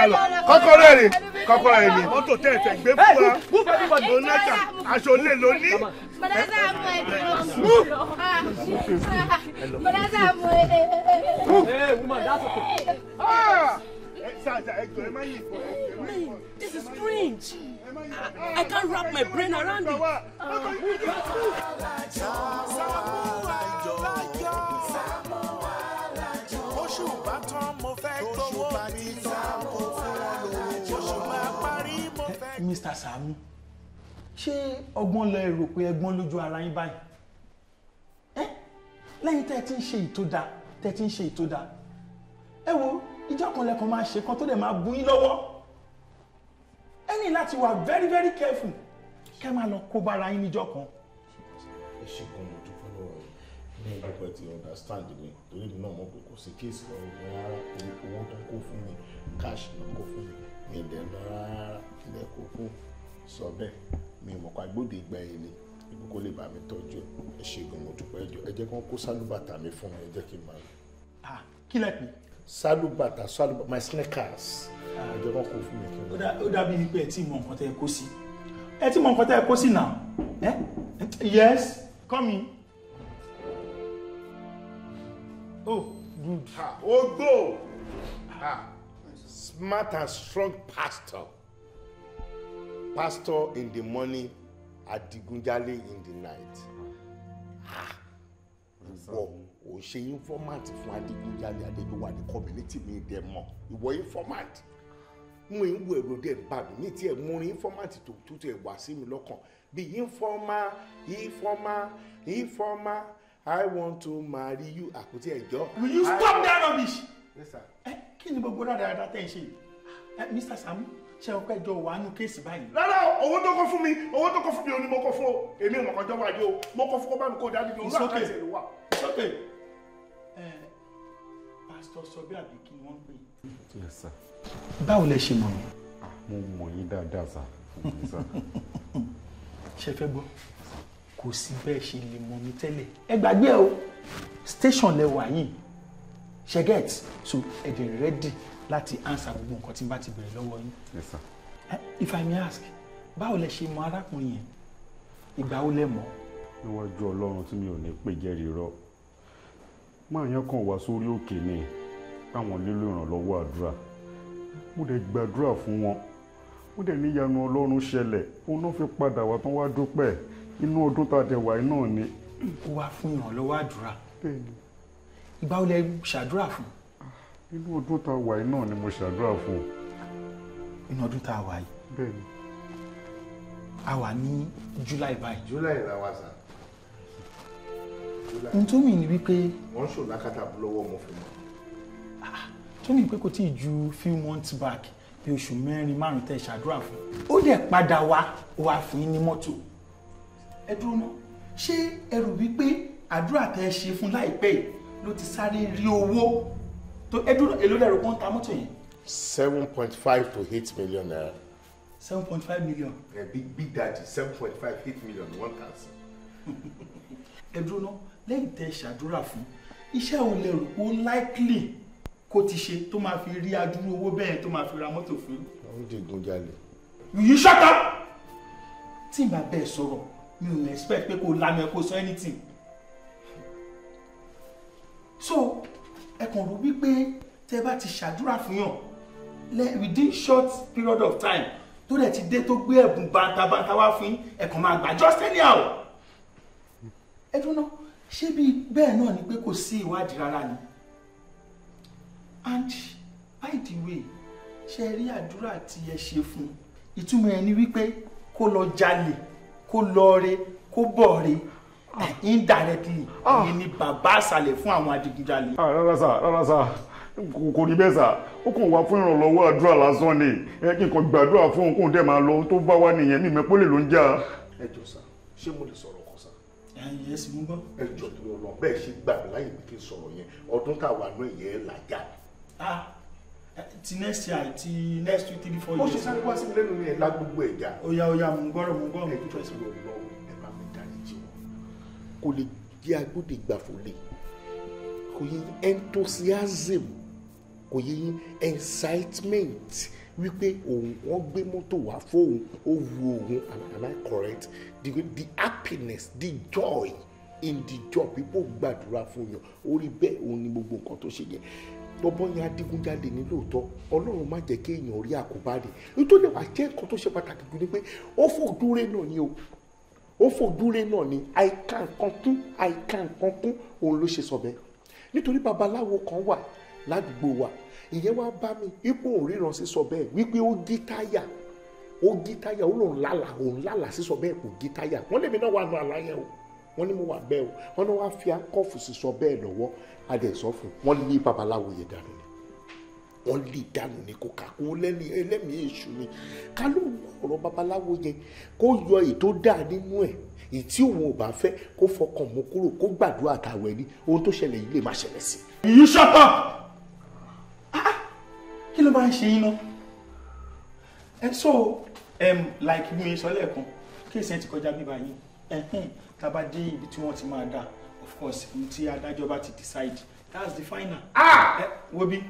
lọ. Kọ́kọ́rọ́ rẹ̀ ni. Mọ́tò tẹ̀ ẹ̀fẹ̀ gbé fún wa. Donata aṣọ olè ló ní. Bọ́lá Sàámú Bọ́lá Sàámú Hey, woman, that's okay. This is strange. I can't wrap my brain around it. Mr. Sàámú, ṣé ọgbọ́n lẹ rò pé ẹgbọ́n lójú ara yín báyìí? Lẹ́yìn tẹ́ ti ń ṣe ìtòdá, ẹ wo ìjọ kan lẹ́kan máa ṣe kan tó dẹ̀ máa bú yín lọ́wọ́. Ẹ ní láti wà very very careful kẹ́ máa lọ kó bára yín níjọ́ kan. ẹ ṣe kan mo dúpẹ́ lọ́wọ́ ní ìdúpẹ́ ti understand mi torí mi náà mọ̀ pé kò sí kéèsì lọ́wọ́ mi rárá owó tó kó fún mi cash ló kó fún mi mi ìdẹ̀ lọ rárá ilẹ̀ kó fún Sobe mi mọ̀ pa gbòde ìgbà yẹn ni ibi kó lè bá mi tọ́jú ẹ ṣe gan mo dúpẹ́ ẹjọ́ ẹ jẹ́ kí wọ́n kó sálúbàtà mi fún mi ẹ jẹ́ kí n máa lọ. Kí lẹ pè? Sálúbàtà my sneakers ẹ jẹ́ kí wọ́n kó fún mi kí n lọ. Ó dàbí pé ẹ ti mọ nǹkan tẹ́ ẹ kó sí. Ẹ ti mọ nǹkan tẹ́ ẹ kó sí náà. Yes, come in. Oh, good. Ogo! Smart and strong pastor. Pastor in the morning, Adigunjale in the night. Ìwọ ò ṣe informant fún Adigunjale Adéjọwà ní community mi dẹ̀ mọ̀. Ìwọ informant. Mo ń wo èrò dẹ̀ bá mi ní tí ẹ̀ mú rí informant tó tó ẹ̀ wá sí mi lọ́kàn. Bí informer, I want to marry you. Àkútí ẹ̀jọ́. Will you stop that rubbish? Yes, sir. Kí ni gbogbo dáadáa tẹ́ ń ṣe? Mr. Sàámú, ṣé o pẹ́ jọ wà nù kéèsì báyìí. rárá owó tó kọ́ fún mi òun ni mo kọ́ fún o èmi ò mọ̀kànjọ́ wà ní o mo kọ́ fún kó bá mi kó dání ní olú àkáǹtì ẹ̀ ló wà. It's okay. Pastor Sobe àbí kí ni wọ́n ń pè é. Yes sir. Báwo lẹ ṣe mọ̀ mí? Mo mọ̀ yín dáadáa sir. Ṣé fẹ́ gbọ́? Kò sí bẹ́ẹ̀ ṣe lè mọ̀ mí tẹ́lẹ̀. Ẹ gbàgbé o station lẹ wà yìí ṣe get so ẹ dẹ̀ ready láti answer gbogbo nǹkan tí n bá ti bẹ̀rẹ̀ lọ́wọ́ yín. Yes sir. If I may ask, báwo lẹ ṣe mọ̀ arákùnrin yẹn? Ìgbà wo lẹ mọ̀? Níwájú Ọlọ́run tí mi ò ní pè jẹ́rìí rọ́. Máa yẹn kàn wá sórí òkè ni káwọn nílò ìrànlọ́wọ́ àdúrà. Mo dẹ̀ gbàdúrà fún wọn. Mo dẹ̀ níyanu Ọlọ́run ṣẹlẹ̀. Òun náà fi padà wá tán wá dúpẹ́. Inú ọdún tá a dẹ̀ wà náà ni. Ó wá fún ìrànlọ́wọ́ àdúrà. Ìgbà wo lẹ ṣàdúrà fún? Inú ọdún tá a wà náà ni mo ṣàdúrà fún. Inú ọdún tá a wà yìí. Bẹ́ẹ̀ni. A wà ní July báyìí. July la wà sá. Ohun tó mì ní wípé. wọ́n ń ṣò lákàtà lọ́wọ́ mo fi mọ̀. Tó mì pé kò tí ì ju few months back bí oṣù 4-5 tẹ́ ṣàdúrà fún. Ó dẹ̀ padà wá fún yín ní mọ́tò. Ẹ dúró ná ṣé ẹ rò wípé àdúrà tẹ́ ṣe fún láìpẹ́ yìí ló ti sáré rí owó tó ẹ dúró èló lẹ́rù kó ń ta mọ́tò yẹn. 7.5 to 8 million naira. 7.5 million. Big daddy 7.5 8 million 1,000. Ẹ dúró ná lẹ́yìn tẹ́ ṣàdúrà fún iṣẹ́ ò lè rò ó likely kó ti ṣe tó máa fi rí adúrú owó bẹ́ẹ̀ tó máa fi ra mọ́tò fún. Àwọn digun jalè. You shut up! Tí n bá bẹ́ẹ̀ sọ̀rọ̀ mi ò expect pé kó lanu ẹ kó sọ anything. So ẹ kàn rò wípé tẹ́ bá ti ṣàdúrà fún yàn within short period of time tó dẹ̀ ti dé tó gbé ẹ̀bùn bàǹtàbàǹtà wá fún ẹ kàn máa gbà just anyhow. Ẹ dúró náà ṣé bí bẹ́ẹ̀ náà ni pé kò sí ìwádìí rárá ni. And by the way ṣe rí àdúrà tí ẹ ṣe fún ìtumọ̀ ẹ ní wípé kó lọ jalè kó lọ re kó bọ̀ re indirectly èyí ni bàbá àṣàlẹ̀ fún àwọn adigunjalè. Rárá sá kò ní bẹ́ẹ̀ sá ó kàn wá fún ìrànlọ́wọ́ àdúrà lásán ni kí n kàn gbàdúrà fún òun kóun dẹ̀ máa lọ tó bá wà nìyẹn mi mẹ́pọ́ lè ló ń jà. Ẹ jọ̀ọ́ sá ṣé mo lè sọ̀rọ̀ kan sá. Ẹ̀yin ẹ̀sìn mú bọ́. Ẹ jọ̀ọ́ tó lọ bẹ́ẹ̀ ṣe gbà mí láyè pé kí n sọ̀rọ̀ yẹn ọdún tá a wà ní ìyẹn làjà. Ti next year ti next 3-4 years. Ó ṣe sáré wá sí mi lẹ́nu ní ẹ̀la gbogbo ẹ̀já. Oya mo gbọ́rọ̀ mo gbọ́. Ẹ jọ̀ọ́ sí lọ ẹ bá mi dáríjì wọn. Kò lè jẹ́ agbódegbàfò lè kò yẹ enthusiasm kò yẹ excitement wípé òun wọ́n gbé mọ́tò wá fóun ó wu òun am I correct the happiness the joy in the job people gbàdúrà fún yàn orí bẹ́ẹ̀ òun ni gbogbo nǹkan tó ṣe yẹn bọ́bọ́ yẹn adigunjalè ní lóòótọ́ Ọlọ́run má jẹ́ kéèyàn rí àkóbá rẹ̀ nítorí wàá jẹ́ nǹkan tó ṣe pàtàkì jù ni pé ó fòdúré náà ni o ó fòdúré náà ni àìka nǹkan kún òun ló ṣe sọ bẹ́ẹ̀ nítorí babaláwo kan wà ládùúgbò wa ìyẹn wá bá mi ipò òun ríran sí sọ bẹ́ẹ̀ wípé ó gí táyà ó lòun lálàá sí sọ bẹ́ẹ̀ kò gí táyà wọ́n lèmi náà wà nù àlàyé o wọ́n ní mo wà bẹ́ẹ̀ o wọ́n náà wá fi akọ́fù sí sọ bẹ́ẹ̀ lọ́wọ́ adẹ̀sọ́ fún wọ́n lé babaláwo yẹn dànù ni wọ́n lé dànù ni kò kàkó ẹlẹ́mìí èṣù ni ká ló ọ̀rọ̀ babaláwo yẹn kó yọ ètò dà nínú ẹ̀ ìtí òun ò bá fẹ́ kó fọkàn mú kúrò kó gbàdúrà àtàwẹ̀ ní ohun tó ṣẹlẹ̀ yìí lè má ṣẹlẹ̀ sí. You shut up! Kí ló máa ń ṣe yín náà? And so like mi sọ lẹ́ẹ̀kan kí èsì ẹ̀ ti kọjá bíbá yín tá bá dé ibi tí wọ́n ti máa dá of course tí adájọ́ bá ti decide that's the final. Wobi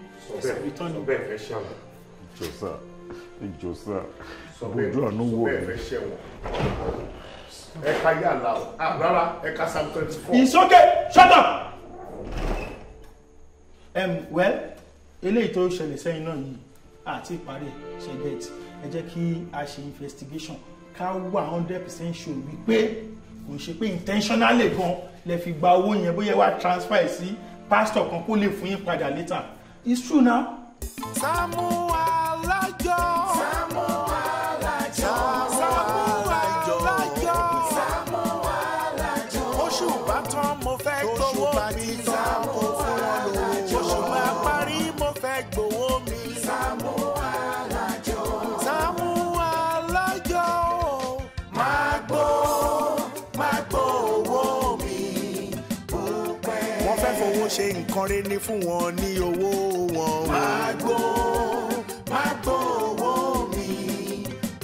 return sọ bẹ́ẹ̀ fẹ́ ṣẹ̀wọ̀n. ìjọsà bójú àánú wò bẹ́ẹ̀ fẹ́ ṣẹ̀wọ̀n. Ẹ̀ka yàrá o rárá ẹ̀ka Psalm 24. It's okay, shut up. Well eléyìí tó ṣẹlẹ̀ sẹ́yìn náà yìí àti ìparí ṣẹgẹt ẹ jẹ́ kí a ṣe investigation ká wà 100% sure wípé kò ń ṣe pé intentionally gan lè fi gba owó yẹn bóyá wá transfer sí pastor kan kó lè fún yín padà later. It's true now. SAAMU ALAJO. SAAMU ALAJO. SAAMU ALAJO. SAAMU ALAJO. Oṣù bá tán mo fẹ́ gbowó mi. SAAMU ALAJO. Oṣù máa parí mo fẹ́ gbowó mi. SAAMU ALAJO. nǹkan rẹ̀ ní fún wọn ní owó wọn. má gbó owó mi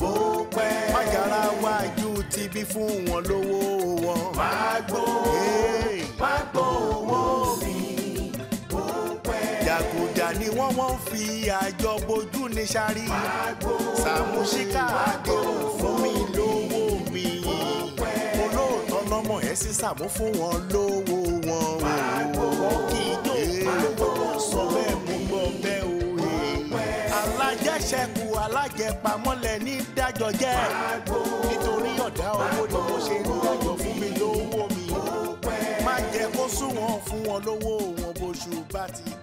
bó pẹ́. má yára wájú tibí fún wọn lówó wọn. má gbó owó mi bó pẹ́. jàgùjà ni wọ́n fi àjọ bojú ní sáré. Sàámú ṣíkà àdéhùn fún mi lówó mi. olóòótọ́ lọ́mọ ẹ̀ sí Sàámú fún wọn lówó wọn. wọ́n kì í jó sọ bẹ́ẹ̀ mú gbọ́ bẹ́ẹ̀ o. alájẹṣẹ́kù alájẹpamọ́lẹ̀ ní dájọ́ jẹ́. nítorí ọ̀dá owó ni mo ṣe ń dájọ́ fún mi lówó mi. má jẹ́ kó sún wọn fún wọn lówó wọn bóṣù bá ti.